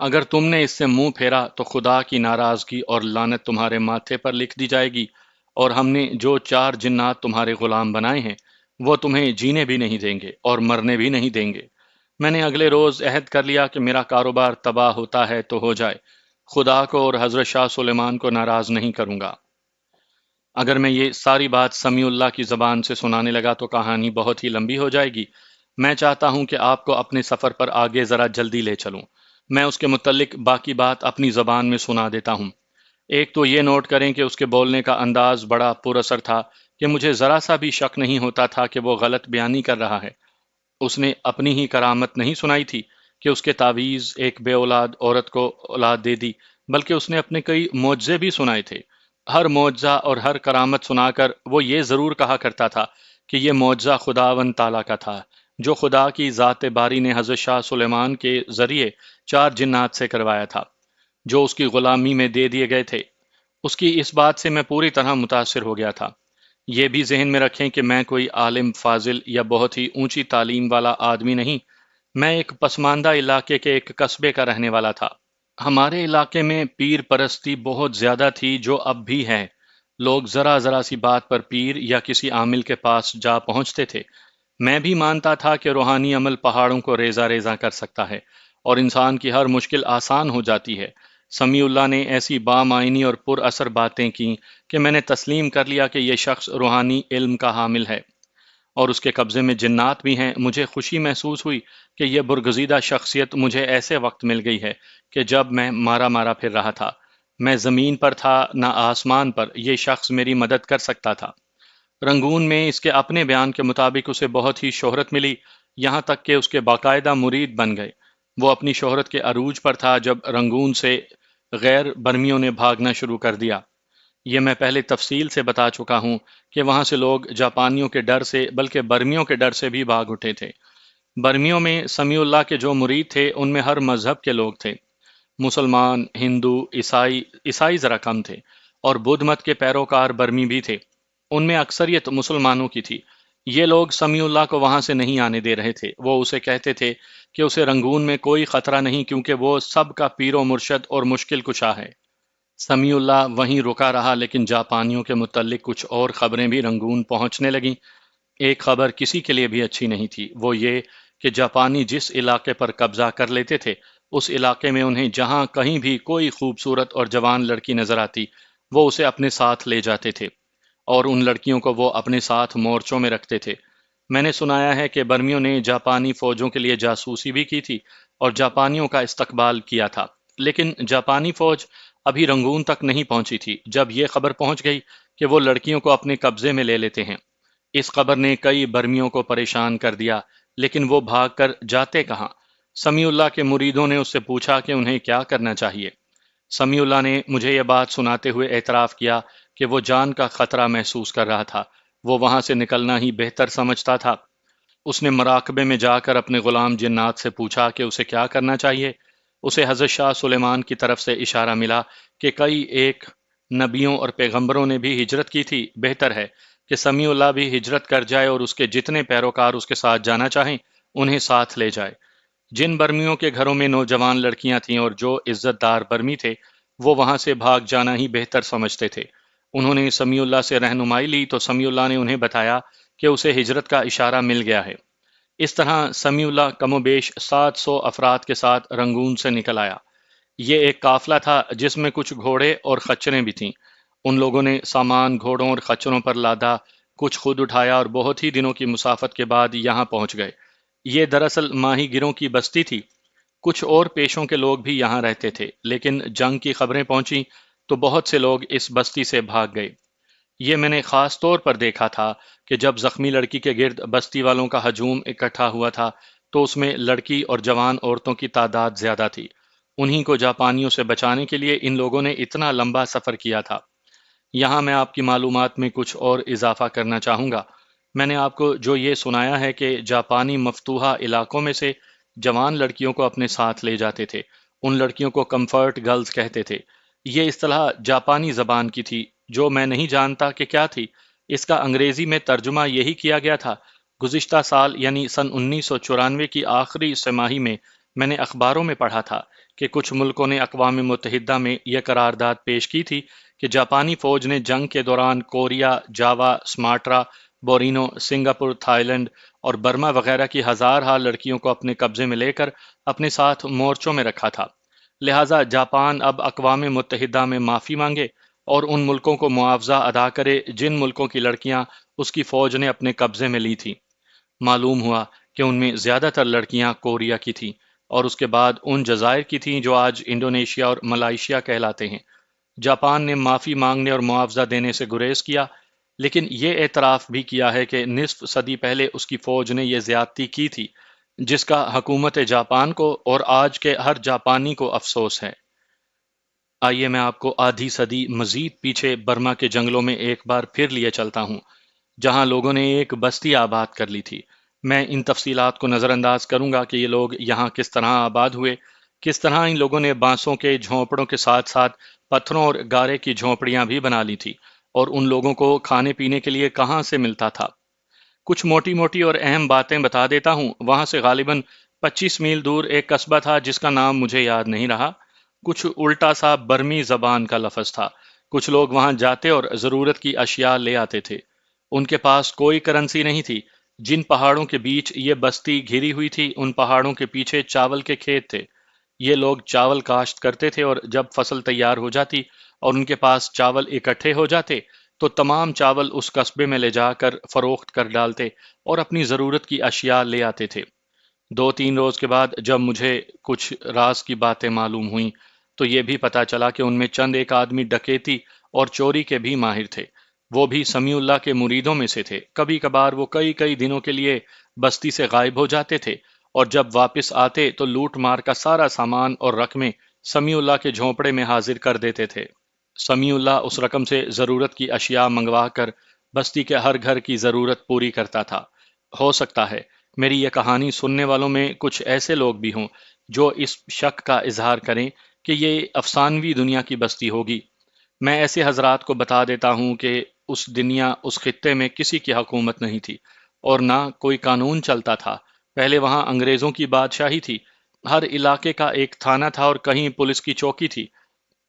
اگر تم نے اس سے منہ پھیرا تو خدا کی ناراضگی اور لعنت تمہارے ماتھے پر لکھ دی جائے گی، اور ہم نے جو 4 جنات تمہارے غلام بنائے ہیں وہ تمہیں جینے بھی نہیں دیں گے اور مرنے بھی نہیں دیں گے۔ میں نے اگلے روز عہد کر لیا کہ میرا کاروبار تباہ ہوتا ہے تو ہو جائے، خدا کو اور حضرت شاہ سلیمان کو ناراض نہیں کروں گا۔ اگر میں یہ ساری بات سمیع اللہ کی زبان سے سنانے لگا تو کہانی بہت ہی لمبی ہو جائے گی۔ میں چاہتا ہوں کہ آپ کو اپنے سفر پر آگے ذرا جلدی لے چلوں۔ میں اس کے متعلق باقی بات اپنی زبان میں سنا دیتا ہوں۔ ایک تو یہ نوٹ کریں کہ اس کے بولنے کا انداز بڑا پر اثر تھا کہ مجھے ذرا سا بھی شک نہیں ہوتا تھا کہ وہ غلط بیانی کر رہا ہے۔ اس نے اپنی ہی کرامت نہیں سنائی تھی کہ اس کے تعویذ ایک بے اولاد عورت کو اولاد دے دی، بلکہ اس نے اپنے کئی معجزے بھی سنائے تھے۔ ہر معجزہ اور ہر کرامت سنا کر وہ یہ ضرور کہا کرتا تھا کہ یہ معجزہ خداوند تعالیٰ کا تھا، جو خدا کی ذات باری نے حضرت شاہ سلیمان کے ذریعے 4 جنات سے کروایا تھا، جو اس کی غلامی میں دے دیے گئے تھے۔ اس کی اس بات سے میں پوری طرح متاثر ہو گیا تھا۔ یہ بھی ذہن میں رکھیں کہ میں کوئی عالم فاضل یا بہت ہی اونچی تعلیم والا آدمی نہیں۔ میں ایک پسماندہ علاقے کے ایک قصبے کا رہنے والا تھا۔ ہمارے علاقے میں پیر پرستی بہت زیادہ تھی، جو اب بھی ہے۔ لوگ ذرا ذرا سی بات پر پیر یا کسی عامل کے پاس جا پہنچتے تھے۔ میں بھی مانتا تھا کہ روحانی عمل پہاڑوں کو ریزہ ریزہ کر سکتا ہے اور انسان کی ہر مشکل آسان ہو جاتی ہے۔ سمیع اللہ نے ایسی بامعنی اور پر اثر باتیں کیں کہ میں نے تسلیم کر لیا کہ یہ شخص روحانی علم کا حامل ہے اور اس کے قبضے میں جنات بھی ہیں۔ مجھے خوشی محسوس ہوئی کہ یہ برگزیدہ شخصیت مجھے ایسے وقت مل گئی ہے کہ جب میں مارا مارا پھر رہا تھا۔ میں زمین پر تھا نہ آسمان پر، یہ شخص میری مدد کر سکتا تھا۔ رنگون میں اس کے اپنے بیان کے مطابق اسے بہت ہی شہرت ملی، یہاں تک کہ اس کے باقاعدہ مرید بن گئے۔ وہ اپنی شہرت کے عروج پر تھا جب رنگون سے غیر برمیوں نے بھاگنا شروع کر دیا۔ یہ میں پہلے تفصیل سے بتا چکا ہوں کہ وہاں سے لوگ جاپانیوں کے ڈر سے بلکہ برمیوں کے ڈر سے بھی بھاگ اٹھے تھے۔ برمیوں میں سمیع اللہ کے جو مرید تھے ان میں ہر مذہب کے لوگ تھے۔ مسلمان، ہندو، عیسائی ذرا کم تھے، اور بدھ مت کے پیروکار برمی بھی تھے۔ ان میں اکثریت مسلمانوں کی تھی۔ یہ لوگ سمیع اللہ کو وہاں سے نہیں آنے دے رہے تھے۔ وہ اسے کہتے تھے کہ اسے رنگون میں کوئی خطرہ نہیں، کیونکہ وہ سب کا پیر و مرشد اور مشکل کشا ہے۔ سمیع اللہ وہیں رکا رہا، لیکن جاپانیوں کے متعلق کچھ اور خبریں بھی رنگون پہنچنے لگیں۔ ایک خبر کسی کے لیے بھی اچھی نہیں تھی، وہ یہ کہ جاپانی جس علاقے پر قبضہ کر لیتے تھے اس علاقے میں انہیں جہاں کہیں بھی کوئی خوبصورت اور جوان لڑکی نظر آتی وہ اسے اپنے ساتھ لے جاتے تھے، اور ان لڑکیوں کو وہ اپنے ساتھ مورچوں میں رکھتے تھے۔ میں نے سنایا ہے کہ برمیوں نے جاپانی فوجوں کے لیے جاسوسی بھی کی تھی اور جاپانیوں کا استقبال کیا تھا، لیکن جاپانی فوج ابھی رنگون تک نہیں پہنچی تھی جب یہ خبر پہنچ گئی کہ وہ لڑکیوں کو اپنے قبضے میں لے لیتے ہیں۔ اس خبر نے کئی برمیوں کو پریشان کر دیا، لیکن وہ بھاگ کر جاتے کہاں؟ سمیع اللہ کے مریدوں نے اس سے پوچھا کہ انہیں کیا کرنا چاہیے۔ سمیع اللہ نے مجھے یہ بات سناتے ہوئے اعتراف کیا کہ وہ جان کا خطرہ محسوس کر رہا تھا، وہ وہاں سے نکلنا ہی بہتر سمجھتا تھا۔ اس نے مراقبے میں جا کر اپنے غلام جنات سے پوچھا کہ اسے کیا کرنا چاہیے۔ اسے حضرت شاہ سلیمان کی طرف سے اشارہ ملا کہ کئی ایک نبیوں اور پیغمبروں نے بھی ہجرت کی تھی، بہتر ہے کہ سمیع اللہ بھی ہجرت کر جائے اور اس کے جتنے پیروکار اس کے ساتھ جانا چاہیں انہیں ساتھ لے جائے۔ جن برمیوں کے گھروں میں نوجوان لڑکیاں تھیں اور جو عزت دار برمی تھے وہ وہاں سے بھاگ جانا ہی بہتر سمجھتے تھے۔ انہوں نے سمیع اللہ سے رہنمائی لی تو سمیع اللہ نے انہیں بتایا کہ اسے ہجرت کا اشارہ مل گیا ہے۔ اس طرح سمیع اللہ کم و بیش 700 افراد کے ساتھ رنگون سے نکل آیا۔ یہ ایک قافلہ تھا جس میں کچھ گھوڑے اور خچریں بھی تھیں۔ ان لوگوں نے سامان گھوڑوں اور خچروں پر لادا، کچھ خود اٹھایا اور بہت ہی دنوں کی مسافت کے بعد یہاں پہنچ گئے۔ یہ دراصل ماہی گیروں کی بستی تھی۔ کچھ اور پیشوں کے لوگ بھی یہاں رہتے تھے، لیکن جنگ کی خبریں پہنچیں تو بہت سے لوگ اس بستی سے بھاگ گئے۔ یہ میں نے خاص طور پر دیکھا تھا کہ جب زخمی لڑکی کے گرد بستی والوں کا ہجوم اکٹھا ہوا تھا تو اس میں لڑکی اور جوان عورتوں کی تعداد زیادہ تھی۔ انہی کو جاپانیوں سے بچانے کے لیے ان لوگوں نے اتنا لمبا سفر کیا تھا۔ یہاں میں آپ کی معلومات میں کچھ اور اضافہ کرنا چاہوں گا۔ میں نے آپ کو جو یہ سنایا ہے کہ جاپانی مفتوحہ علاقوں میں سے جوان لڑکیوں کو اپنے ساتھ لے جاتے تھے، ان لڑکیوں کو کمفرٹ گرلز کہتے تھے۔ یہ اصطلاح جاپانی زبان کی تھی جو میں نہیں جانتا کہ کیا تھی۔ اس کا انگریزی میں ترجمہ یہی کیا گیا تھا۔ گزشتہ سال یعنی سن 1994 کی آخری سہ ماہی میں نے اخباروں میں پڑھا تھا کہ کچھ ملکوں نے اقوام متحدہ میں یہ قرارداد پیش کی تھی کہ جاپانی فوج نے جنگ کے دوران کوریا، جاوا، سماٹرا، بورینو، سنگاپور، تھائی لینڈ اور برما وغیرہ کی ہزارہا لڑکیوں کو اپنے قبضے میں لے کر اپنے ساتھ مورچوں میں رکھا تھا۔ لہٰذا جاپان اب اقوام متحدہ میں معافی مانگے اور ان ملکوں کو معاوضہ ادا کرے جن ملکوں کی لڑکیاں اس کی فوج نے اپنے قبضے میں لی تھیں۔ معلوم ہوا کہ ان میں زیادہ تر لڑکیاں کوریا کی تھیں اور اس کے بعد ان جزائر کی تھیں جو آج انڈونیشیا اور ملائیشیا کہلاتے ہیں۔ جاپان نے معافی مانگنے اور معاوضہ دینے سے گریز کیا، لیکن یہ اعتراف بھی کیا ہے کہ نصف صدی پہلے اس کی فوج نے یہ زیادتی کی تھی، جس کا حکومت جاپان کو اور آج کے ہر جاپانی کو افسوس ہے۔ آئیے میں آپ کو آدھی صدی مزید پیچھے برما کے جنگلوں میں ایک بار پھر لیے چلتا ہوں، جہاں لوگوں نے ایک بستی آباد کر لی تھی۔ میں ان تفصیلات کو نظر انداز کروں گا کہ یہ لوگ یہاں کس طرح آباد ہوئے، کس طرح ان لوگوں نے بانسوں کے جھونپڑوں کے ساتھ ساتھ پتھروں اور گارے کی جھونپڑیاں بھی بنا لی تھی، اور ان لوگوں کو کھانے پینے کے لیے کہاں سے ملتا تھا۔ کچھ موٹی موٹی اور اہم باتیں بتا دیتا ہوں۔ وہاں سے غالباً 25 میل دور ایک قصبہ تھا جس کا نام مجھے یاد نہیں رہا۔ کچھ الٹا سا برمی زبان کا لفظ تھا۔ کچھ لوگ وہاں جاتے اور ضرورت کی اشیاء لے آتے تھے۔ ان کے پاس کوئی کرنسی نہیں تھی۔ جن پہاڑوں کے بیچ یہ بستی گھری ہوئی تھی ان پہاڑوں کے پیچھے چاول کے کھیت تھے۔ یہ لوگ چاول کاشت کرتے تھے اور جب فصل تیار ہو جاتی اور ان کے پاس چاول اکٹھے ہو جاتے تو تمام چاول اس قصبے میں لے جا کر فروخت کر ڈالتے اور اپنی ضرورت کی اشیاء لے آتے تھے۔ 2-3 روز کے بعد جب مجھے کچھ راز کی باتیں معلوم ہوئیں تو یہ بھی پتا چلا کہ ان میں چند ایک آدمی ڈکیتی اور چوری کے بھی ماہر تھے۔ وہ بھی سمیع اللہ کے مریدوں میں سے تھے۔ کبھی کبھار وہ کئی کئی دنوں کے لیے بستی سے غائب ہو جاتے تھے اور جب واپس آتے تو لوٹ مار کا سارا سامان اور رقمیں سمیع اللہ کے جھونپڑے میں حاضر کر دیتے تھے۔ سمیع اللہ اس رقم سے ضرورت کی اشیاء منگوا کر بستی کے ہر گھر کی ضرورت پوری کرتا تھا۔ ہو سکتا ہے میری یہ کہانی سننے والوں میں کچھ ایسے لوگ بھی ہوں جو اس شک کا اظہار کریں کہ یہ افسانوی دنیا کی بستی ہوگی۔ میں ایسے حضرات کو بتا دیتا ہوں کہ اس خطے میں کسی کی حکومت نہیں تھی اور نہ کوئی قانون چلتا تھا۔ پہلے وہاں انگریزوں کی بادشاہی تھی۔ ہر علاقے کا ایک تھانہ تھا اور کہیں پولیس کی چوکی تھی۔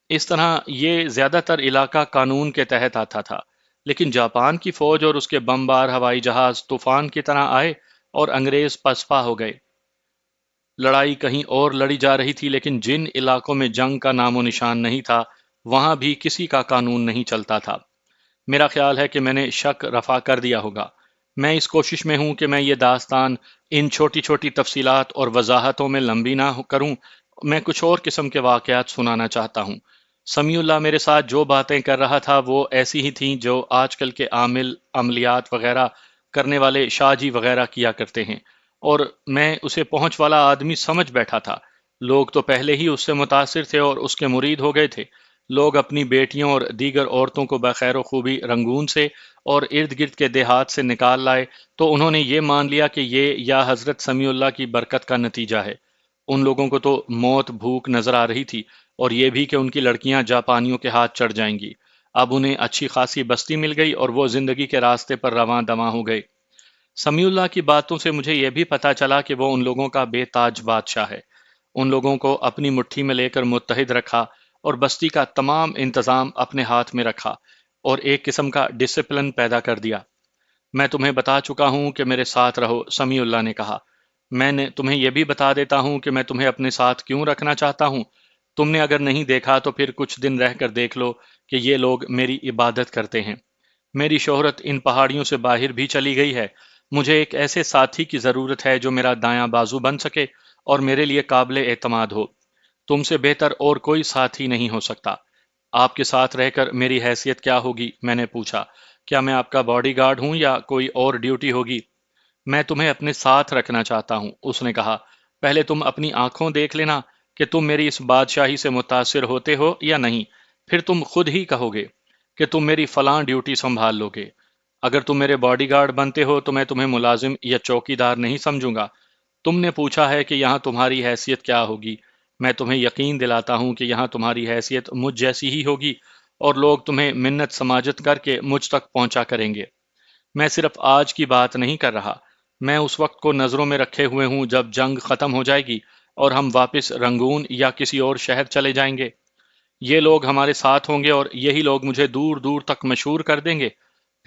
اس طرح یہ زیادہ تر علاقہ قانون کے تحت آتا تھا، لیکن جاپان کی فوج اور اس کے بمبار ہوائی جہاز طوفان کی طرح آئے اور انگریز پسپا ہو گئے۔ لڑائی کہیں اور لڑی جا رہی تھی، لیکن جن علاقوں میں جنگ کا نام و نشان نہیں تھا وہاں بھی کسی کا قانون نہیں چلتا تھا۔ میرا خیال ہے کہ میں نے شک رفع کر دیا ہوگا۔ میں اس کوشش میں ہوں کہ میں یہ داستان ان چھوٹی چھوٹی تفصیلات اور وضاحتوں میں لمبی نہ کروں۔ میں کچھ اور قسم کے واقعات سنانا چاہتا ہوں۔ سمیع اللہ میرے ساتھ جو باتیں کر رہا تھا وہ ایسی ہی تھیں جو آج کل کے عملیات وغیرہ کرنے والے شاہ جی وغیرہ کیا کرتے ہیں، اور میں اسے پہنچ والا آدمی سمجھ بیٹھا تھا۔ لوگ تو پہلے ہی اس سے متاثر تھے اور اس کے مرید ہو گئے تھے۔ لوگ اپنی بیٹیوں اور دیگر عورتوں کو بخیر و خوبی رنگون سے اور ارد گرد کے دیہات سے نکال لائے تو انہوں نے یہ مان لیا کہ یہ یا حضرت سمیع اللہ کی برکت کا نتیجہ ہے۔ ان لوگوں کو تو موت بھوک نظر آ رہی تھی، اور یہ بھی کہ ان کی لڑکیاں جاپانیوں کے ہاتھ چڑھ جائیں گی۔ اب انہیں اچھی خاصی بستی مل گئی اور وہ زندگی کے راستے پر رواں دواں ہو گئے۔ سمیع اللہ کی باتوں سے مجھے یہ بھی پتا چلا کہ وہ ان لوگوں کا بے تاج بادشاہ ہے۔ ان لوگوں کو اپنی مٹھی میں لے کر متحد رکھا اور بستی کا تمام انتظام اپنے ہاتھ میں رکھا اور ایک قسم کا ڈسپلن پیدا کر دیا۔ میں تمہیں بتا چکا ہوں کہ میرے ساتھ رہو، سمیع اللہ نے کہا۔ میں نے تمہیں یہ بھی بتا دیتا ہوں کہ میں تمہیں اپنے ساتھ کیوں رکھنا چاہتا ہوں۔ تم نے اگر نہیں دیکھا تو پھر کچھ دن رہ کر دیکھ لو کہ یہ لوگ میری عبادت کرتے ہیں۔ میری شہرت ان پہاڑیوں سے باہر بھی چلی گئی ہے۔ مجھے ایک ایسے ساتھی کی ضرورت ہے جو میرا دایاں بازو بن سکے اور میرے لیے قابل اعتماد ہو۔ تم سے بہتر اور کوئی ساتھی نہیں ہو سکتا۔ آپ کے ساتھ رہ کر میری حیثیت کیا ہوگی؟ میں نے پوچھا۔ کیا میں آپ کا باڈی گارڈ ہوں یا کوئی اور ڈیوٹی ہوگی؟ میں تمہیں اپنے ساتھ رکھنا چاہتا ہوں، اس نے کہا۔ پہلے تم اپنی آنکھوں دیکھ لینا کہ تم میری اس بادشاہی سے متاثر ہوتے ہو یا نہیں، پھر تم خود ہی کہو گے کہ تم میری فلاں ڈیوٹی سنبھال لو گے۔ اگر تم میرے باڈی گارڈ بنتے ہو تو میں تمہیں ملازم یا چوکی دار نہیں سمجھوں گا۔ تم نے پوچھا ہے کہ یہاں تمہاری حیثیت کیا ہوگی۔ میں تمہیں یقین دلاتا ہوں کہ یہاں تمہاری حیثیت مجھ جیسی ہی ہوگی، اور لوگ تمہیں منت سماجت کر کے مجھ تک پہنچا کریں گے۔ میں صرف آج کی بات نہیں کر رہا، میں اس وقت کو نظروں میں رکھے ہوئے ہوں جب جنگ ختم ہو جائے گی اور ہم واپس رنگون یا کسی اور شہر چلے جائیں گے۔ یہ لوگ ہمارے ساتھ ہوں گے اور یہی لوگ مجھے دور دور تک مشہور کر دیں گے۔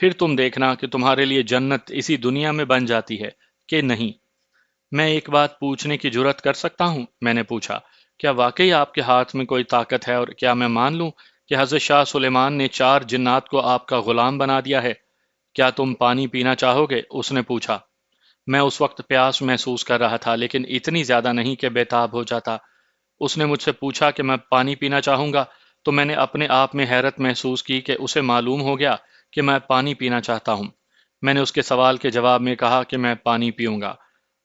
پھر تم دیکھنا کہ تمہارے لیے جنت اسی دنیا میں بن جاتی ہے کہ نہیں۔ میں ایک بات پوچھنے کی جرات کر سکتا ہوں؟ میں نے پوچھا۔ کیا واقعی آپ کے ہاتھ میں کوئی طاقت ہے، اور کیا میں مان لوں کہ حضرت شاہ سلیمان نے 4 جنات کو آپ کا غلام بنا دیا ہے؟ کیا تم پانی پینا چاہو گے؟ اس نے پوچھا۔ میں اس وقت پیاس محسوس کر رہا تھا، لیکن اتنی زیادہ نہیں کہ بے تاب ہو جاتا۔ اس نے مجھ سے پوچھا کہ میں پانی پینا چاہوں گا، تو میں نے اپنے آپ میں حیرت محسوس کی کہ اسے معلوم ہو گیا کہ میں پانی پینا چاہتا ہوں۔ میں نے اس کے سوال کے جواب میں کہا کہ میں پانی پیوں گا۔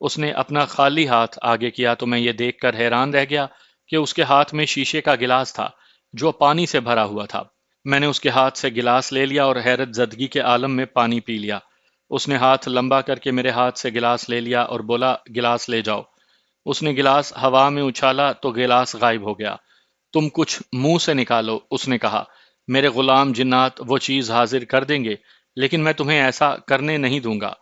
اس نے اپنا خالی ہاتھ آگے کیا تو میں یہ دیکھ کر حیران رہ گیا کہ اس کے ہاتھ میں شیشے کا گلاس تھا جو پانی سے بھرا ہوا تھا۔ میں نے اس کے ہاتھ سے گلاس لے لیا اور حیرت زدگی کے عالم میں پانی پی لیا۔ اس نے ہاتھ لمبا کر کے میرے ہاتھ سے گلاس لے لیا اور بولا، گلاس لے جاؤ۔ اس نے گلاس ہوا میں اچھالا تو گلاس غائب ہو گیا۔ تم کچھ منہ سے نکالو، اس نے کہا۔ میرے غلام جنات وہ چیز حاضر کر دیں گے، لیکن میں تمہیں ایسا کرنے نہیں دوں گا۔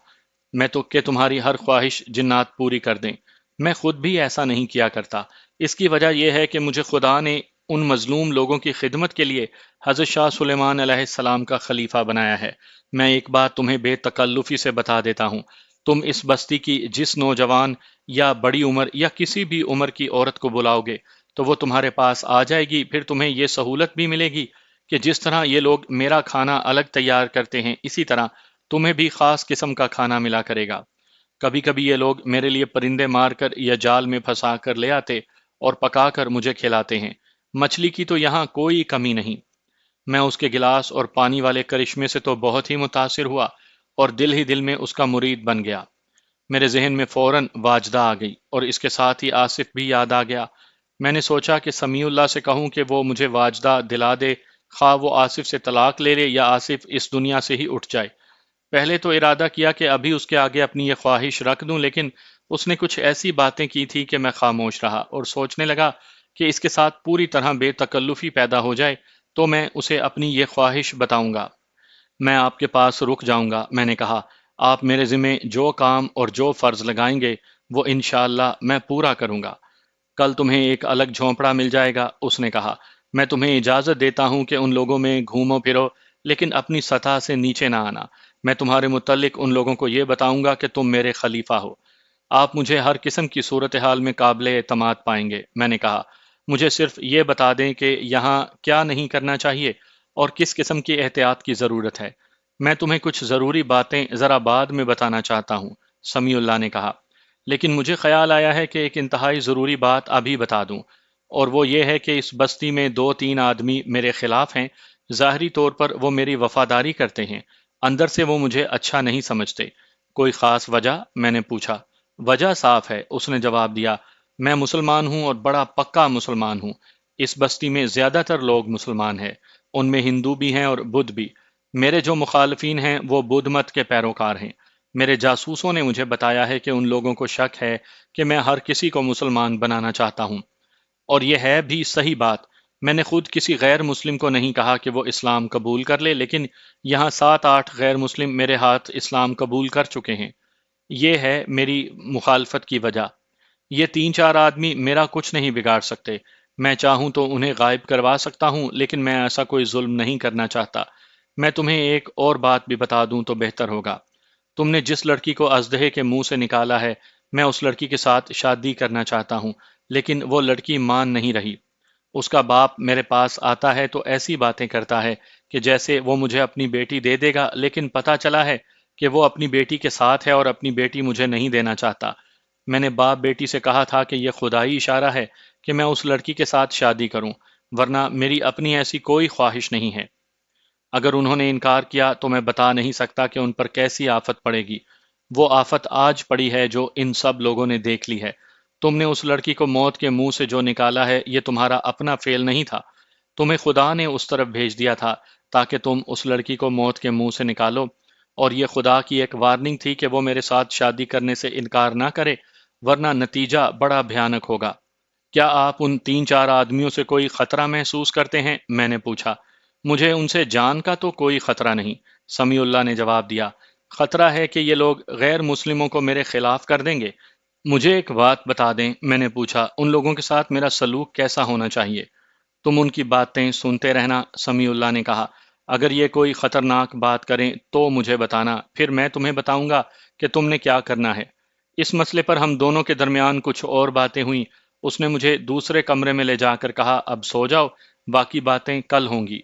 میں تو کہ تمہاری ہر خواہش جنات پوری کر دیں۔ میں خود بھی ایسا نہیں کیا کرتا۔ اس کی وجہ یہ ہے کہ مجھے خدا نے ان مظلوم لوگوں کی خدمت کے لیے حضرت شاہ سلیمان علیہ السلام کا خلیفہ بنایا ہے۔ میں ایک بات تمہیں بے تکلفی سے بتا دیتا ہوں، تم اس بستی کی جس نوجوان یا بڑی عمر یا کسی بھی عمر کی عورت کو بلاؤ گے تو وہ تمہارے پاس آ جائے گی۔ پھر تمہیں یہ سہولت بھی ملے گی کہ جس طرح یہ لوگ میرا کھانا الگ تیار کرتے ہیں، اسی طرح تمہیں بھی خاص قسم کا کھانا ملا کرے گا۔ کبھی کبھی یہ لوگ میرے لیے پرندے مار کر یا جال میں پھنسا کر لے آتے اور پکا کر مجھے کھلاتے ہیں۔ مچھلی کی تو یہاں کوئی کمی نہیں۔ میں اس کے گلاس اور پانی والے کرشمے سے تو بہت ہی متاثر ہوا اور دل ہی دل میں اس کا مرید بن گیا۔ میرے ذہن میں فوراً واجدہ آ گئی اور اس کے ساتھ ہی آصف بھی یاد آ گیا۔ میں نے سوچا کہ سمیع اللہ سے کہوں کہ وہ مجھے واجدہ دلا دے، خواہ وہ آصف سے طلاق لے لے یا آصف اس دنیا سے ہی اٹھ جائے۔ پہلے تو ارادہ کیا کہ ابھی اس کے آگے اپنی یہ خواہش رکھ دوں، لیکن اس نے کچھ ایسی باتیں کی تھی کہ میں خاموش رہا اور سوچنے لگا کہ اس کے ساتھ پوری طرح بے تکلفی پیدا ہو جائے تو میں اسے اپنی یہ خواہش بتاؤں گا۔ میں آپ کے پاس رک جاؤں گا، میں نے کہا۔ آپ میرے ذمے جو کام اور جو فرض لگائیں گے وہ انشاءاللہ میں پورا کروں گا۔ کل تمہیں ایک الگ جھونپڑا مل جائے گا، اس نے کہا۔ میں تمہیں اجازت دیتا ہوں کہ ان لوگوں میں گھومو پھرو، لیکن اپنی سطح سے نیچے نہ آنا۔ میں تمہارے متعلق ان لوگوں کو یہ بتاؤں گا کہ تم میرے خلیفہ ہو۔ آپ مجھے ہر قسم کی صورتحال میں قابل اعتماد پائیں گے۔ میں نے کہا، مجھے صرف یہ بتا دیں کہ یہاں کیا نہیں کرنا چاہیے اور کس قسم کی احتیاط کی ضرورت ہے۔ میں تمہیں کچھ ضروری باتیں ذرا بعد میں بتانا چاہتا ہوں، سمیع اللہ نے کہا، لیکن مجھے خیال آیا ہے کہ ایک انتہائی ضروری بات ابھی بتا دوں، اور وہ یہ ہے کہ اس بستی میں دو تین آدمی میرے خلاف ہیں۔ ظاہری طور پر وہ میری وفاداری کرتے ہیں، اندر سے وہ مجھے اچھا نہیں سمجھتے۔ کوئی خاص وجہ؟ میں نے پوچھا۔ وجہ صاف ہے، اس نے جواب دیا، میں مسلمان ہوں اور بڑا پکا مسلمان ہوں۔ اس بستی میں زیادہ تر لوگ مسلمان ہیں، ان میں ہندو بھی ہیں اور بدھ بھی۔ میرے جو مخالفین ہیں وہ بدھ مت کے پیروکار ہیں۔ میرے جاسوسوں نے مجھے بتایا ہے کہ ان لوگوں کو شک ہے کہ میں ہر کسی کو مسلمان بنانا چاہتا ہوں، اور یہ ہے بھی صحیح بات۔ میں نے خود کسی غیر مسلم کو نہیں کہا کہ وہ اسلام قبول کر لے، لیکن یہاں 7-8 غیر مسلم میرے ہاتھ اسلام قبول کر چکے ہیں۔ یہ ہے میری مخالفت کی وجہ۔ یہ 3-4 آدمی میرا کچھ نہیں بگاڑ سکتے۔ میں چاہوں تو انہیں غائب کروا سکتا ہوں، لیکن میں ایسا کوئی ظلم نہیں کرنا چاہتا۔ میں تمہیں ایک اور بات بھی بتا دوں تو بہتر ہوگا۔ تم نے جس لڑکی کو اژدہے کے منہ سے نکالا ہے، میں اس لڑکی کے ساتھ شادی کرنا چاہتا ہوں، لیکن وہ لڑکی مان نہیں رہی۔ اس کا باپ میرے پاس آتا ہے تو ایسی باتیں کرتا ہے کہ جیسے وہ مجھے اپنی بیٹی دے دے گا، لیکن پتہ چلا ہے کہ وہ اپنی بیٹی کے ساتھ ہے اور اپنی بیٹی مجھے نہیں دینا چاہتا۔ میں نے باپ بیٹی سے کہا تھا کہ یہ خدائی اشارہ ہے کہ میں اس لڑکی کے ساتھ شادی کروں، ورنہ میری اپنی ایسی کوئی خواہش نہیں ہے۔ اگر انہوں نے انکار کیا تو میں بتا نہیں سکتا کہ ان پر کیسی آفت پڑے گی۔ وہ آفت آج پڑی ہے جو ان سب لوگوں نے دیکھ لی ہے۔ تم نے اس لڑکی کو موت کے منہ سے جو نکالا ہے، یہ تمہارا اپنا فعل نہیں تھا، تمہیں خدا نے اس طرف بھیج دیا تھا تاکہ تم اس لڑکی کو موت کے منہ سے نکالو، اور یہ خدا کی ایک وارننگ تھی کہ وہ میرے ساتھ شادی کرنے سے انکار نہ کرے، ورنہ نتیجہ بڑا بھیانک ہوگا۔ کیا آپ ان 3-4 آدمیوں سے کوئی خطرہ محسوس کرتے ہیں؟ میں نے پوچھا۔ مجھے ان سے جان کا تو کوئی خطرہ نہیں، سمیع اللہ نے جواب دیا۔ خطرہ ہے کہ یہ لوگ غیر مسلموں کو میرے خلاف کر دیں گے۔ مجھے ایک بات بتا دیں، میں نے پوچھا، ان لوگوں کے ساتھ میرا سلوک کیسا ہونا چاہیے؟ تم ان کی باتیں سنتے رہنا، سمیع اللہ نے کہا۔ اگر یہ کوئی خطرناک بات کریں تو مجھے بتانا، پھر میں تمہیں بتاؤں گا کہ تم نے کیا کرنا ہے۔ اس مسئلے پر ہم دونوں کے درمیان کچھ اور باتیں ہوئیں۔ اس نے مجھے دوسرے کمرے میں لے جا کر کہا، اب سو جاؤ، باقی باتیں کل ہوں گی۔